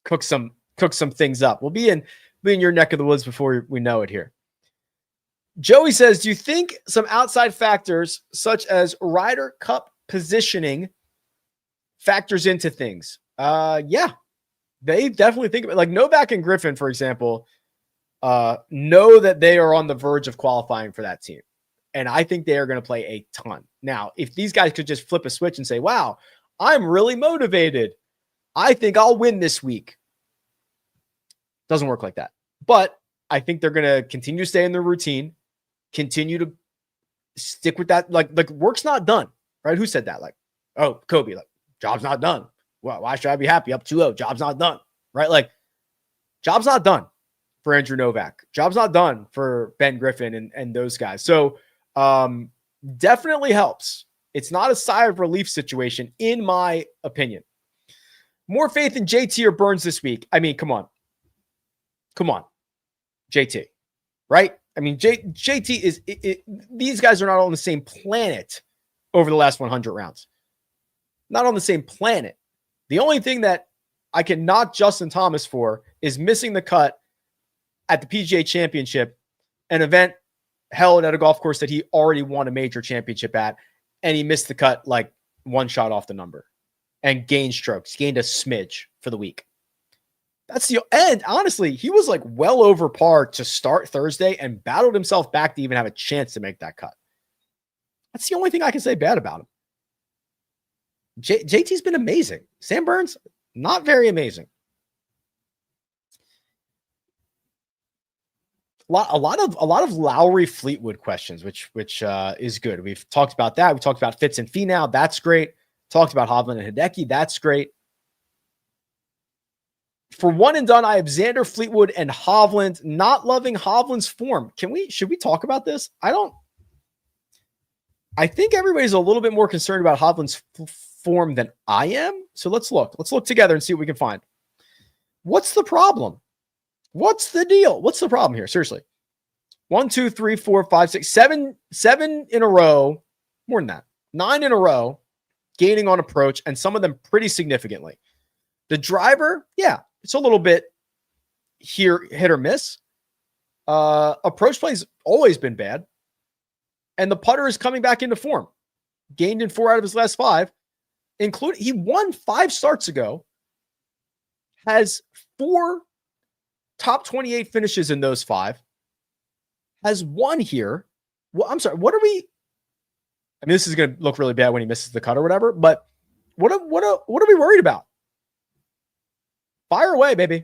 cook some things up. We'll be in your neck of the woods before we know it here. Joey says, do you think some outside factors such as Ryder Cup positioning factors into things? Yeah, they definitely think about it. Like Novak and Griffin, for example, know that they are on the verge of qualifying for that team. And I think they are going to play a ton. Now, if these guys could just flip a switch and say, wow, I'm really motivated, I think I'll win this week. Doesn't work like that. But I think they're going to continue to stay in their routine, continue to stick with that. Like work's not done, right? Who said that? Like, oh, Kobe, like, job's not done. Well, why should I be happy? Up 2-0, job's not done, right? Like, job's not done for Andrew Novak. Job's not done for Ben Griffin and those guys. So definitely helps. It's not a sigh of relief situation, in my opinion. More faith in JT or Burns this week. I mean, come on. JT, right? I mean, JT is these guys are not on the same planet over the last 100 rounds. Not on the same planet. The only thing that I can knock Justin Thomas for is missing the cut at the PGA Championship, an event held at a golf course that he already won a major championship at, and he missed the cut like 1 shot off the number and gained strokes, gained a smidge for the week. And honestly, he was like well over par to start Thursday and battled himself back to even have a chance to make that cut. That's the only thing I can say bad about him. JT's been amazing. Sam Burns, not very amazing. A lot of Lowry Fleetwood questions, which is good. We've talked about that. We talked about Fitz and Finau. That's great. Talked about Hovland and Hideki. That's great. For one and done, I have Xander, Fleetwood, and Hovland. Not loving Hovland's form. Should we talk about this? I think everybody's a little bit more concerned about Hovland's form than I am. So let's look. Let's look together and see what we can find. What's the problem? What's the deal? What's the problem here? Seriously. 1, 2, 3, 4, 5, 6, 7 in a row. More than that. 9 in a row. Gaining on approach, and some of them pretty significantly. The driver, yeah, it's a little bit here, hit or miss. Approach play's always been bad. And the putter is coming back into form. Gained in 4 out of his last 5. Including, he won 5 starts ago. Has 4 top 28 finishes in those 5. Has 1 here. Well, I'm sorry, what are we... I mean, this is going to look really bad when he misses the cut or whatever, but what are we worried about? Fire away, baby.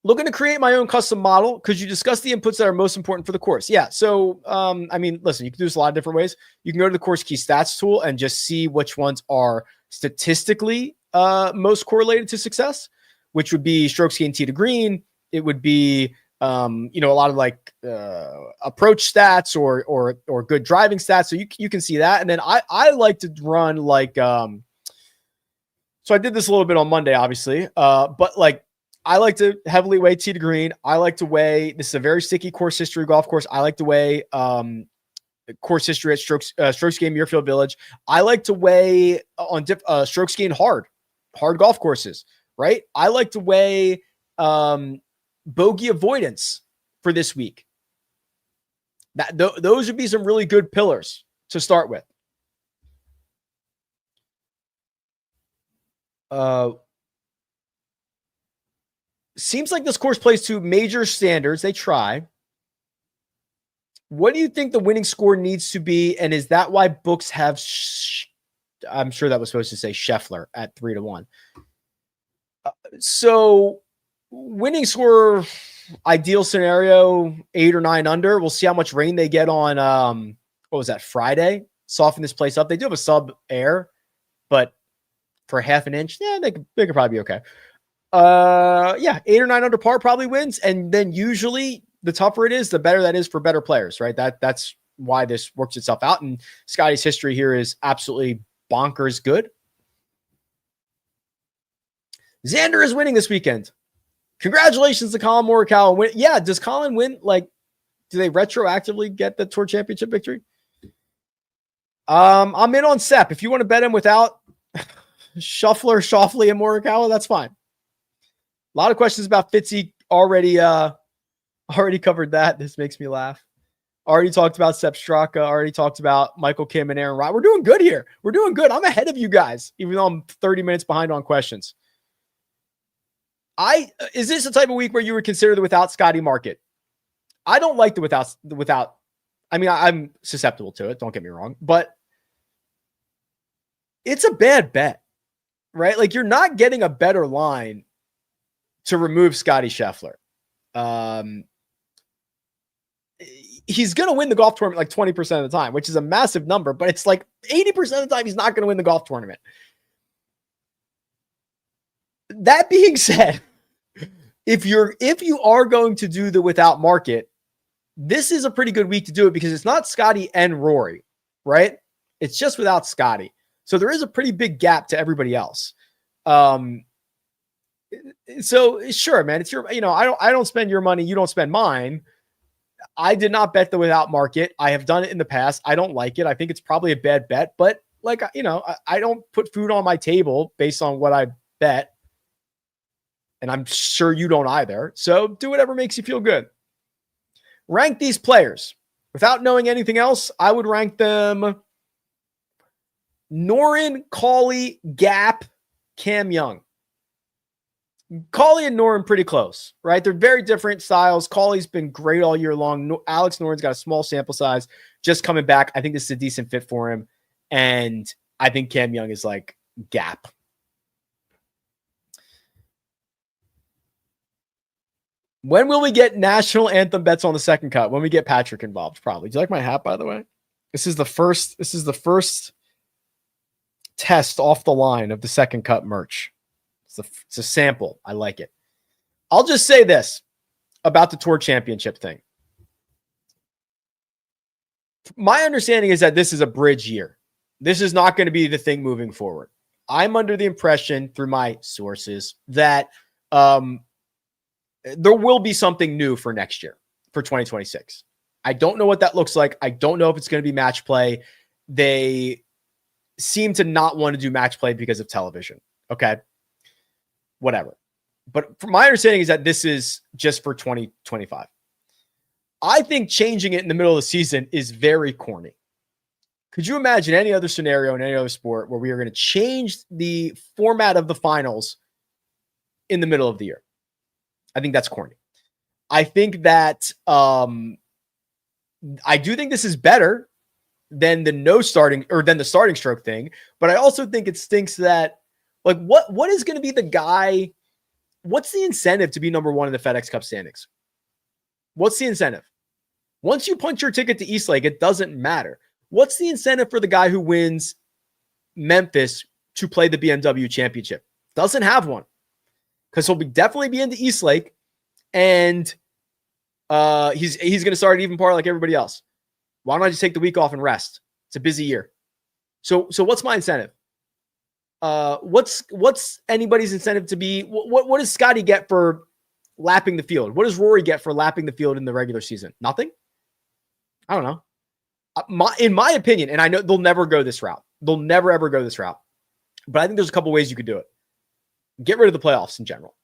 Looking to create my own custom model. Could you discuss the inputs that are most important for the course? Yeah. So, I mean, listen, you can do this a lot of different ways. You can go to the course key stats tool and just see which ones are statistically most correlated to success, which would be strokes gained tee to green. It would be a lot of like approach stats or good driving stats. So you can see that. And then I like to run like, so I did this a little bit on Monday, obviously. But like, I like to heavily weigh tee to green. I like to weigh, this is a very sticky course history golf course. I like to weigh course history at strokes gained Muirfield Village. I like to weigh on strokes gained hard golf courses, right? I like to weigh bogey avoidance for this week. Those would be some really good pillars to start with. Seems like this course plays to major standards. They try. What do you think the winning score needs to be? And is that why books have, I'm sure that was supposed to say Scheffler at 3-1. So winning score, ideal scenario, 8 or 9 under. We'll see how much rain they get on, what was that, Friday? Soften this place up. They do have a sub air, but for half an inch, yeah, they could probably be okay. 8 or 9 under par probably wins. And then usually the tougher it is, the better that is for better players, right? That's why this works itself out. And Scotty's history here is absolutely bonkers good. Xander is winning this weekend. Congratulations to Colin Morikawa. Yeah, does Colin win? Like, do they retroactively get the Tour Championship victory? I'm in on Sepp. If you want to bet him without Scheffler, Schauffele, and Morikawa, that's fine. A lot of questions about Fitzy already covered that. This makes me laugh. Already talked about Sepp Straka. Already talked about Michael Kim and Aaron Rodgers. We're doing good here. We're doing good. I'm ahead of you guys, even though I'm 30 minutes behind on questions. Is this the type of week where you would consider the without Scotty market? I don't like the without. I mean, I'm susceptible to it. Don't get me wrong, but it's a bad bet, right? Like, you're not getting a better line to remove Scotty Scheffler. He's going to win the golf tournament like 20% of the time, which is a massive number, but it's like 80% of the time he's not going to win the golf tournament. That being said, if you are going to do the without market, this is a pretty good week to do it because it's not Scotty and Rory, right? It's just without Scotty. So there is a pretty big gap to everybody else. So sure, man, it's your, I don't spend your money. You don't spend mine. I did not bet the without market. I have done it in the past. I don't like it. I think it's probably a bad bet, but like, I don't put food on my table based on what I bet. And I'm sure you don't either. So do whatever makes you feel good. Rank these players. Without knowing anything else, I would rank them Noren, Cauley, Gap, Cam Young. Cauley and Noren pretty close, right? They're very different styles. Cauley's been great all year long. Alex Noren's got a small sample size, just coming back. I think this is a decent fit for him. And I think Cam Young is like Gap. When will we get national anthem bets on the second cut? When we get Patrick involved, probably. Do you like my hat, by the way? This is the first test off the line of the second cut merch. It's a sample. I like it. I'll just say this about the Tour Championship thing. My understanding is that this is a bridge year. This is not going to be the thing moving forward. I'm under the impression through my sources that there will be something new for next year, for 2026. I don't know what that looks like. I don't know if it's going to be match play. They seem to not want to do match play because of television. Okay. Whatever. But from my understanding is that this is just for 2025. I think changing it in the middle of the season is very corny. Could you imagine any other scenario in any other sport where we are going to change the format of the finals in the middle of the year? I think that's corny. I think that I do think this is better than the starting stroke thing, but I also think it stinks that like what is going to be the guy? What's the incentive to be number one in the FedEx Cup standings? What's the incentive? Once you punch your ticket to Eastlake, it doesn't matter. What's the incentive for the guy who wins Memphis to play the BMW Championship? Doesn't have one, because he'll definitely be into Eastlake, and he's going to start at even par like everybody else. Why don't I just take the week off and rest? It's a busy year. So what's my incentive? What's anybody's incentive to be? What does Scotty get for lapping the field? What does Rory get for lapping the field in the regular season? Nothing. I don't know. In my opinion, and I know they'll never go this route. They'll never ever go this route. But I think there's a couple ways you could do it. Get rid of the playoffs in general,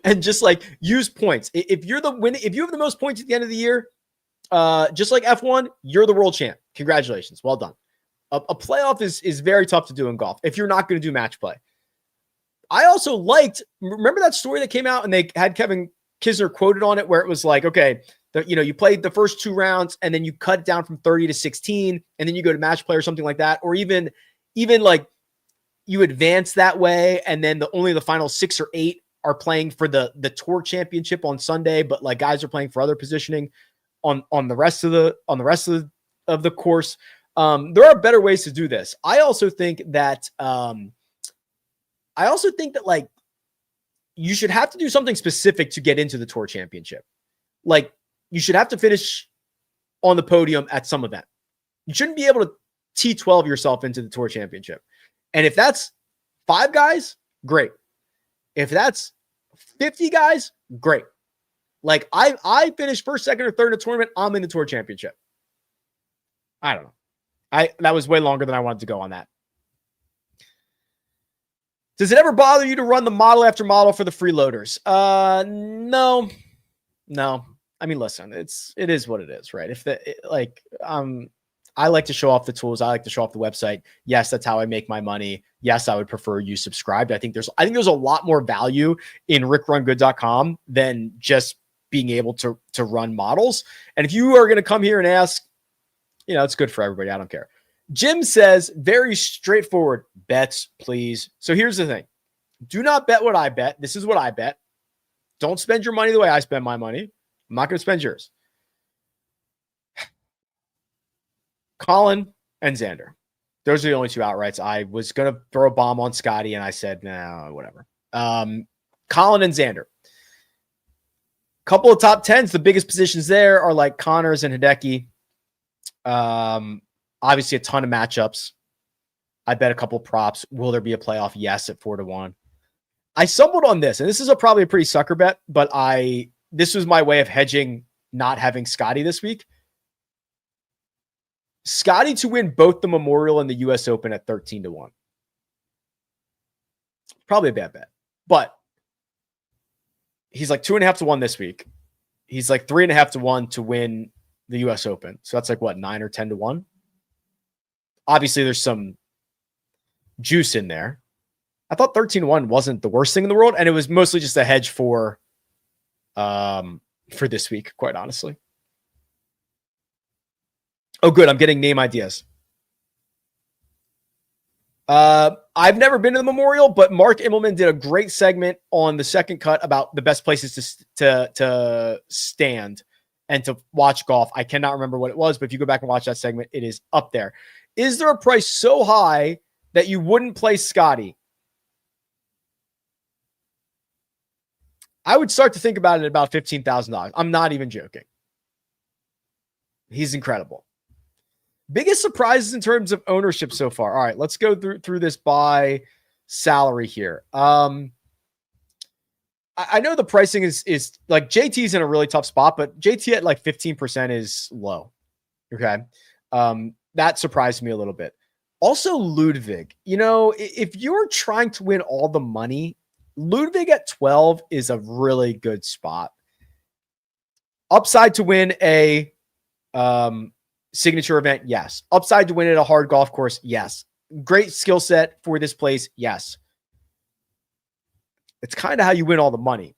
and just like use points. If you have the most points at the end of the year, just like F1, you're the world champ. Congratulations, well done. A playoff is very tough to do in golf if you're not going to do match play. I also remember that story that came out and they had Kevin Kisner quoted on it where it was like, okay, you played the first 2 rounds and then you cut it down from 30 to 16 and then you go to match play or something like that. Or even like you advance that way and then only the final 6 or 8 are playing for the tour championship on Sunday, but like guys are playing for other positioning on the rest of the course. There are better ways to do this. I also think that like you should have to do something specific to get into the tour championship. Like you should have to finish on the podium at some event. You shouldn't be able to T12 yourself into the tour championship. And if that's 5 guys, great. If that's 50 guys, great. Like I finished first, second, or third in a tournament, I'm in the tour championship. I don't know. That was way longer than I wanted to go on that. Does it ever bother you to run the model after model for the freeloaders? No. I mean, listen, it is what it is, right? I like to show off the tools. I like to show off the website. Yes, that's how I make my money. Yes, I would prefer you subscribed. I think there's a lot more value in rickrungood.com than just being able to run models. And if you are going to come here and ask, it's good for everybody. I don't care. Jim says, very straightforward, bets, please. So here's the thing. Do not bet what I bet. This is what I bet. Don't spend your money the way I spend my money. I'm not going to spend yours. Colin and Xander. Those are the only 2 outrights. I was going to throw a bomb on Scotty, and I said, no, whatever. Colin and Xander. Couple of top 10s. The biggest positions there are like Connors and Hideki. Obviously a ton of matchups. I bet a couple props. Will there be a playoff? Yes, at 4-1. I stumbled on this, and this is probably a pretty sucker bet, but this was my way of hedging not having Scotty this week. Scotty to win both the Memorial and the US Open at 13-1. Probably a bad bet, but he's like 2.5-1 this week. He's like 3.5-1 to win the US Open. So that's like what, 9 or 10-1? Obviously there's some juice in there. I thought 13-1 wasn't the worst thing in the world. And it was mostly just a hedge for this week, quite honestly. Oh, good. I'm getting name ideas. I've never been to the Memorial, but Mark Immelman did a great segment on the second cut about the best places to stand and to watch golf. I cannot remember what it was, but if you go back and watch that segment, it is up there. Is there a price so high that you wouldn't play Scotty? I would start to think about it at about $15,000. I'm not even joking. He's incredible. Biggest surprises in terms of ownership so far. All right, let's go through this by salary here. I know the pricing is like JT's in a really tough spot, but JT at like 15% is low. Okay. That surprised me a little bit. Also, Ludwig, if you're trying to win all the money, Ludwig at 12 is a really good spot. Upside to win a signature event, yes. Upside to win at a hard golf course, yes. Great skill set for this place, yes. It's kind of how you win all the money.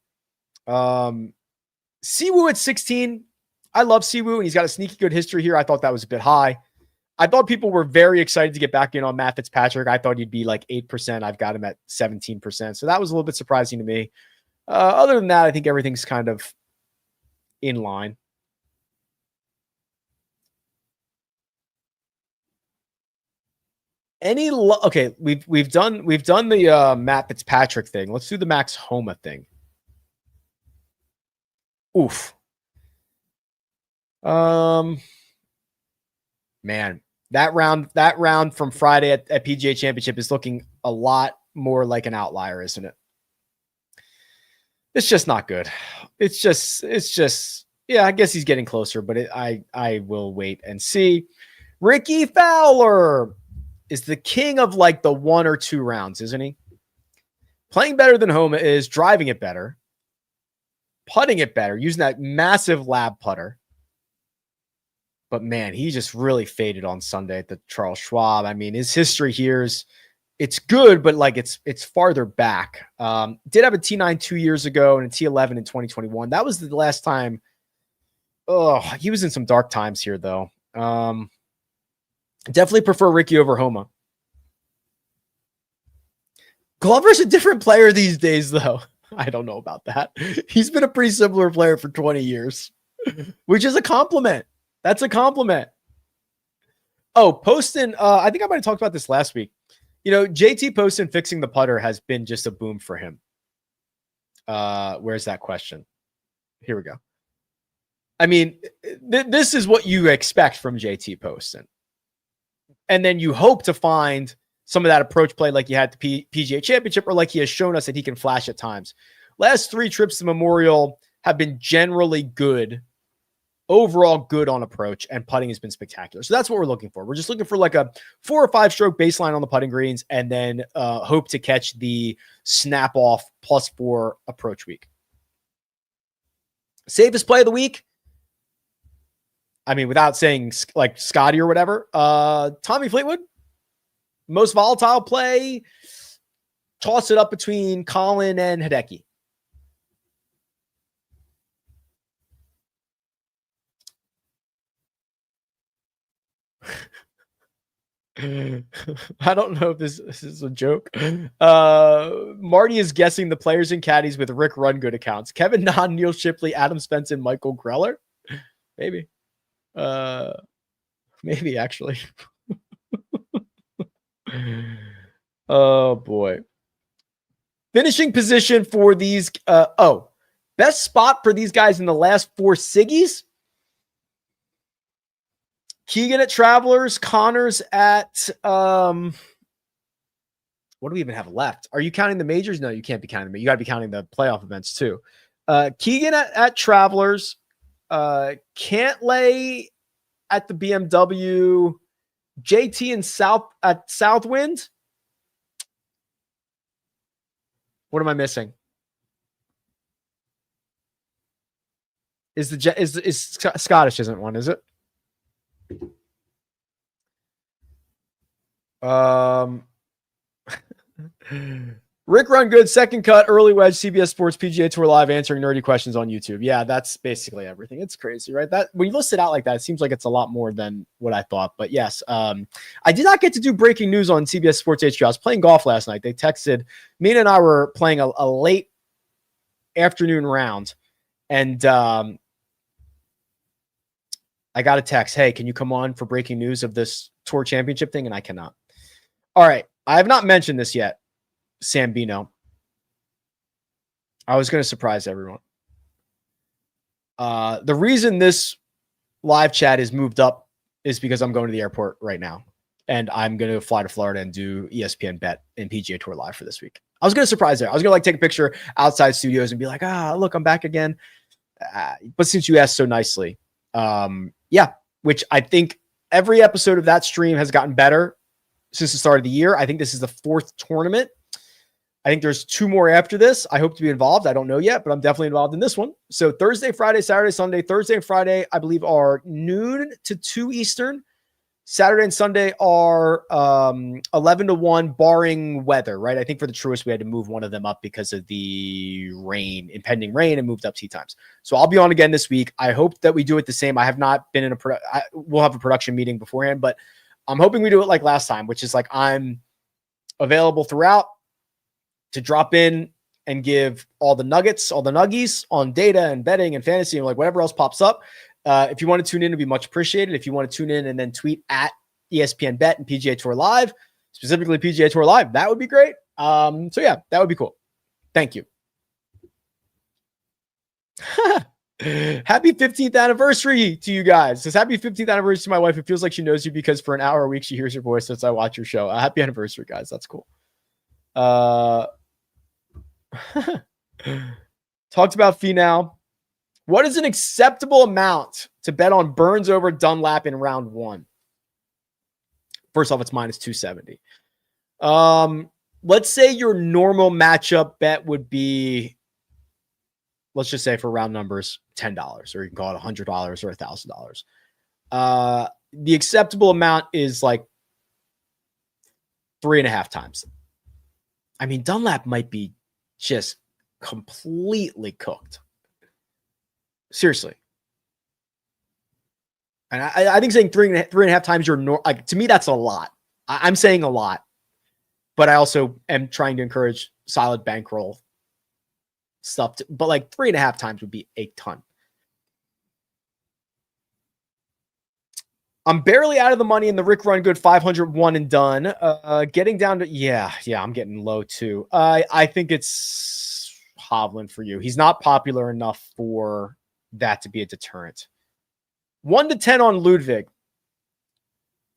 Siwoo at 16. I love Siwoo, and he's got a sneaky good history here. I thought that was a bit high. I thought people were very excited to get back in on Matt Fitzpatrick. I thought he'd be like 8%. I've got him at 17%. So that was a little bit surprising to me. Other than that, I think everything's kind of in line. Okay, we've done the Matt Fitzpatrick thing. Let's do the Max Homa thing. Oof. Man, that round from Friday at PGA Championship is looking a lot more like an outlier, isn't it? It's just not good. It's just yeah, I guess he's getting closer, but I will wait and see. Ricky Fowler is the king of like the 1 or 2 rounds, isn't he? Playing better than Homa is driving it better, putting it better, using that massive lab putter. But man, he just really faded on Sunday at the Charles Schwab. I mean, his history here it's good, but like it's farther back. Did have a T9 2 years ago and a T11 in 2021. That was the last time. Oh, he was in some dark times here though. Definitely prefer Ricky over Homa. Glover's a different player these days, though. I don't know about that. He's been a pretty similar player for 20 years, which is a compliment. That's a compliment. Oh, Poston. I think I might have talked about this last week. JT Poston fixing the putter has been just a boom for him. Where's that question? Here we go. I mean, this is what you expect from JT Poston. And then you hope to find some of that approach play like you had the PGA Championship, or like he has shown us that he can flash at times. Last 3 trips to Memorial have been generally good, overall good on approach, and putting has been spectacular. So that's what we're looking for. We're just looking for like a 4 or 5 stroke baseline on the putting greens, and then hope to catch the snap off +4 approach week. Safest play of the week? I mean, without saying like Scotty or whatever, Tommy Fleetwood. Most volatile play, toss it up between Colin and Hideki. I don't know if this is a joke. Marty is guessing the players and caddies with Rick Rungood accounts. Kevin Nahn, Neil Shipley, Adam Spence, and Michael Greller. Maybe. Maybe actually. Oh boy. Finishing position for these. Best spot for these guys in the last 4 Siggies. Keegan at Travelers, Connors at what do we even have left? Are you counting the majors? No, you can't be counting them. You got to be counting the playoff events too. Keegan at Travelers, Cantlay at the BMW, JT and Southwind. What am I missing? Is Scottish isn't one, is it? Rick Rungood, second cut, early wedge, CBS Sports, PGA Tour Live, answering nerdy questions on YouTube. Yeah, that's basically everything. It's crazy, right? That when you list it out like that, it seems like it's a lot more than what I thought. But yes, I did not get to do breaking news on CBS Sports HQ. I was playing golf last night. They texted, Mina and I were playing a late afternoon round, and I got a text, hey, can you come on for breaking news of this tour championship thing? And I cannot. All right. I have not mentioned this yet. Sambino. I was going to surprise everyone. The reason this live chat is moved up is because I'm going to the airport right now, and I'm going to fly to Florida and do ESPN Bet and PGA Tour Live for this week. I was going to surprise her. I was going to like take a picture outside studios and be like, look, I'm back again. But since you asked so nicely, yeah, which I think every episode of that stream has gotten better since the start of the year. I think this is the 4th tournament. I think there's 2 more after this. I hope to be involved. I don't know yet, but I'm definitely involved in this one. So Thursday, Friday, Saturday, Sunday. Thursday and Friday, I believe, are noon to 2 Eastern. Saturday and Sunday are 11 to 1, barring weather, right? I think for the Truist, we had to move one of them up because of the impending rain, and moved up tee times. So I'll be on again this week. I hope that we do it the same. I have not been in we'll have a production meeting beforehand, but I'm hoping we do it like last time, which is like I'm available throughout to drop in and give all the nuggets, all the nuggies on data and betting and fantasy and like whatever else pops up. If you want to tune in, it'd be much appreciated. If you want to tune in and then tweet at ESPN Bet and PGA Tour Live, specifically PGA Tour Live, that would be great. So yeah, that would be cool. Thank you. Happy 15th anniversary to you guys. It says happy 15th anniversary to my wife. It feels like she knows you because for an hour a week, she hears your voice since I watch your show. Happy anniversary, guys. That's cool. Talked about fee now. What is an acceptable amount to bet on Burns over Dunlap in round 1? First off, it's minus 270. Let's say your normal matchup bet would be, let's just say for round numbers, $10, or you can call it $100 or $1,000. The acceptable amount is like 3.5 times. I mean, Dunlap might be just completely cooked. Seriously. And I think saying 3.5 times like, to me, that's a lot. I'm saying a lot, but I also am trying to encourage solid bankroll stuff. But like 3.5 times would be a ton. I'm barely out of the money in the Rick Run Good 501 and done. Getting down to, yeah, I'm getting low too. I think it's Hovland for you. He's not popular enough for that to be a deterrent. 1 to 10 on Ludwig.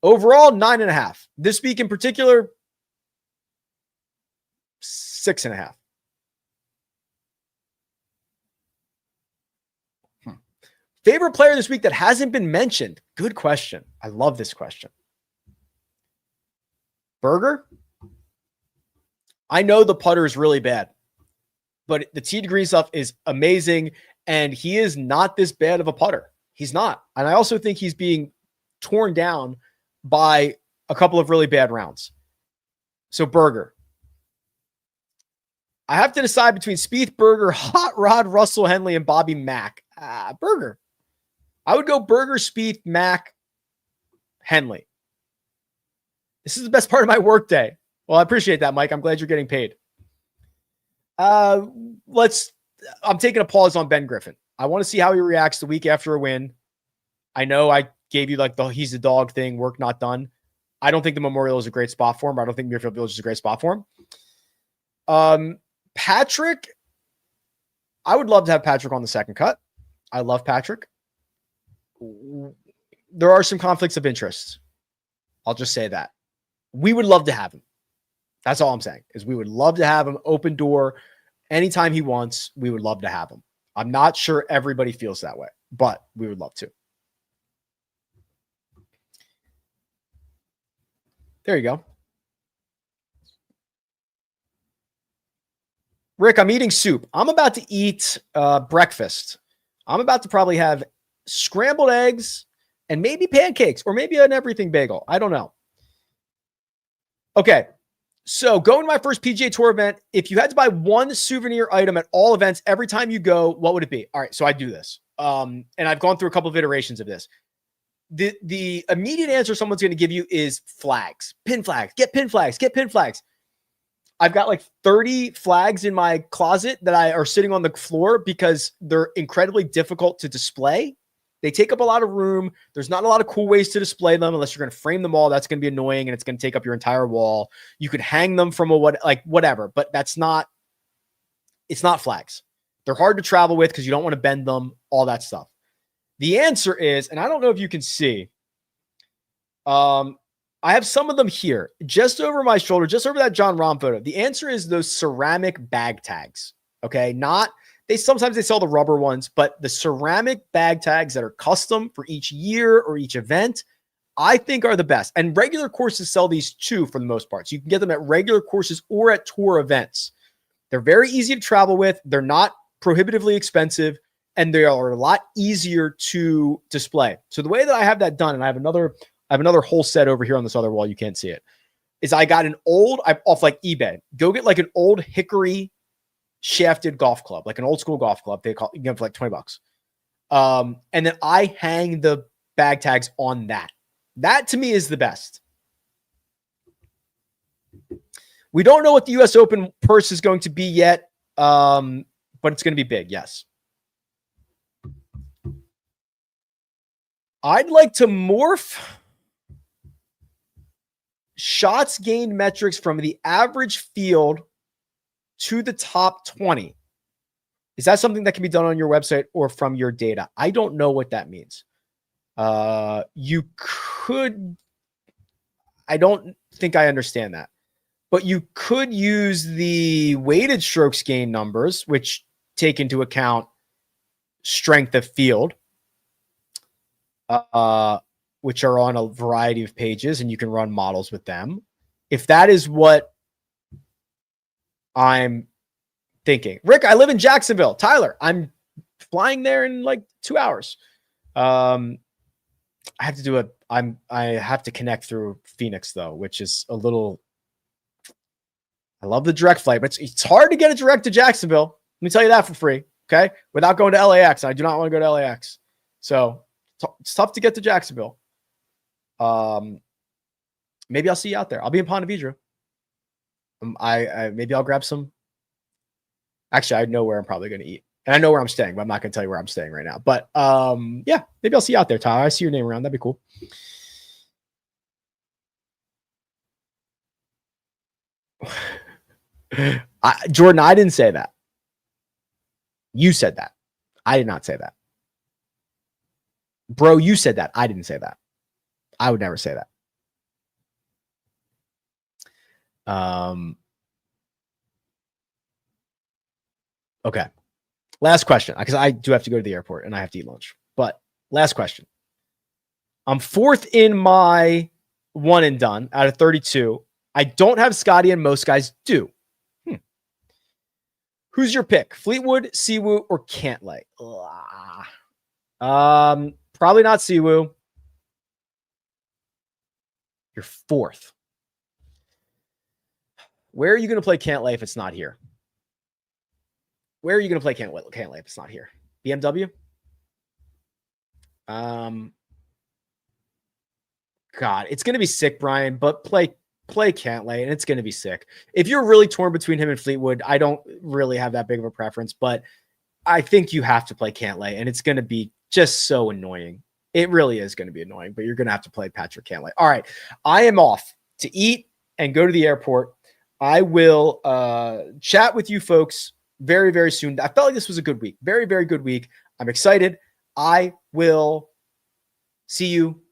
Overall, 9.5. This week in particular, 6.5. Favorite player this week that hasn't been mentioned? Good question. I love this question. Berger? I know the putter is really bad, but the tee degree stuff is amazing, and he is not this bad of a putter. He's not. And I also think he's being torn down by a couple of really bad rounds. So Berger. I have to decide between Spieth, Berger, Hot Rod, Russell Henley, and Bobby Mack. Berger. I would go Berger, Spieth, Mack, Henley. This is the best part of my workday. Well, I appreciate that, Mike. I'm glad you're getting paid. I'm taking a pause on Ben Griffin. I want to see how he reacts the week after a win. I know I gave you like the he's the dog thing, work not done. I don't think the Memorial is a great spot for him. I don't think Muirfield Village is a great spot for him. Patrick, I would love to have Patrick on the second cut. I love Patrick. There are some conflicts of interest. I'll just say that. We would love to have him. That's all I'm saying, is we would love to have him open door anytime he wants. We would love to have him. I'm not sure everybody feels that way, but we would love to. There you go. Rick, I'm eating soup. I'm about to eat breakfast. I'm about to probably have scrambled eggs and maybe pancakes or maybe an everything bagel. I don't know. Okay. So going to my first PGA Tour event, if you had to buy one souvenir item at all events every time you go, what would it be? All right. So I do this. And I've gone through a couple of iterations of this. The immediate answer someone's going to give you is flags, pin flags, get pin flags, get pin flags. I've got like 30 flags in my closet that are sitting on the floor because they're incredibly difficult to display. They take up a lot of room. There's not a lot of cool ways to display them unless you're going to frame them all. That's going to be annoying and it's going to take up your entire wall. You could hang them from whatever, but it's not flags. They're hard to travel with because you don't want to bend them, all that stuff. The answer is, and I don't know if you can see, I have some of them here, just over my shoulder, just over that John Rahm photo. The answer is those ceramic bag tags. Okay, sometimes they sell the rubber ones, but the ceramic bag tags that are custom for each year or each event, I think are the best. And regular courses sell these too for the most part. So you can get them at regular courses or at tour events. They're very easy to travel with. They're not prohibitively expensive, and they are a lot easier to display. So the way that I have that done, and I have another whole set over here on this other wall, you can't see it, is I got off like eBay. Go get like an old hickory shafted golf club, like an old school golf club. You can get them for like $20. And then I hang the bag tags on that. That to me is the best. We don't know what the US Open purse is going to be yet, but it's going to be big. Yes. I'd like to morph shots gained metrics from the average field to the top 20. Is that something that can be done on your website or from your data? I don't know what that means. You could, I don't think I understand that, but you could use the weighted strokes gained numbers, which take into account strength of field, which are on a variety of pages, and you can run models with them. If that is what I'm thinking. Rick, I live in Jacksonville. Tyler, I'm flying there in like 2 hours. I have to connect through Phoenix though, which is a little, I love the direct flight, but it's hard to get a direct to Jacksonville. Let me tell you that for free. Okay. Without going to LAX. I do not want to go to LAX. So it's tough to get to Jacksonville. Maybe I'll see you out there. I'll be in Ponte Vedra. Maybe I'll grab some. Actually, I know where I'm probably going to eat, and I know where I'm staying, but I'm not going to tell you where I'm staying right now. But yeah, maybe I'll see you out there, Tyler. I see your name around. That'd be cool. Jordan, I didn't say that. You said that. I did not say that. Bro, you said that. I didn't say that. I would never say that. Okay. Last question, because I do have to go to the airport and I have to eat lunch. But last question. I'm fourth in my one and done out of 32. I don't have Scotty, and most guys do. Who's your pick? Fleetwood, Siwoo, or Cantlay? Probably not Siwoo. You're fourth. Where are you going to play Cantlay if it's not here? Where are you going to play Cantlay if it's not here? BMW? God, it's going to be sick, Brian, but play Cantlay, and it's going to be sick. If you're really torn between him and Fleetwood, I don't really have that big of a preference, but I think you have to play Cantlay, and it's going to be just so annoying. It really is going to be annoying, but you're going to have to play Patrick Cantlay. All right, I am off to eat and go to the airport. I will chat with you folks very, very soon. I felt like this was a good week. Very, very good week. I'm excited. I will see you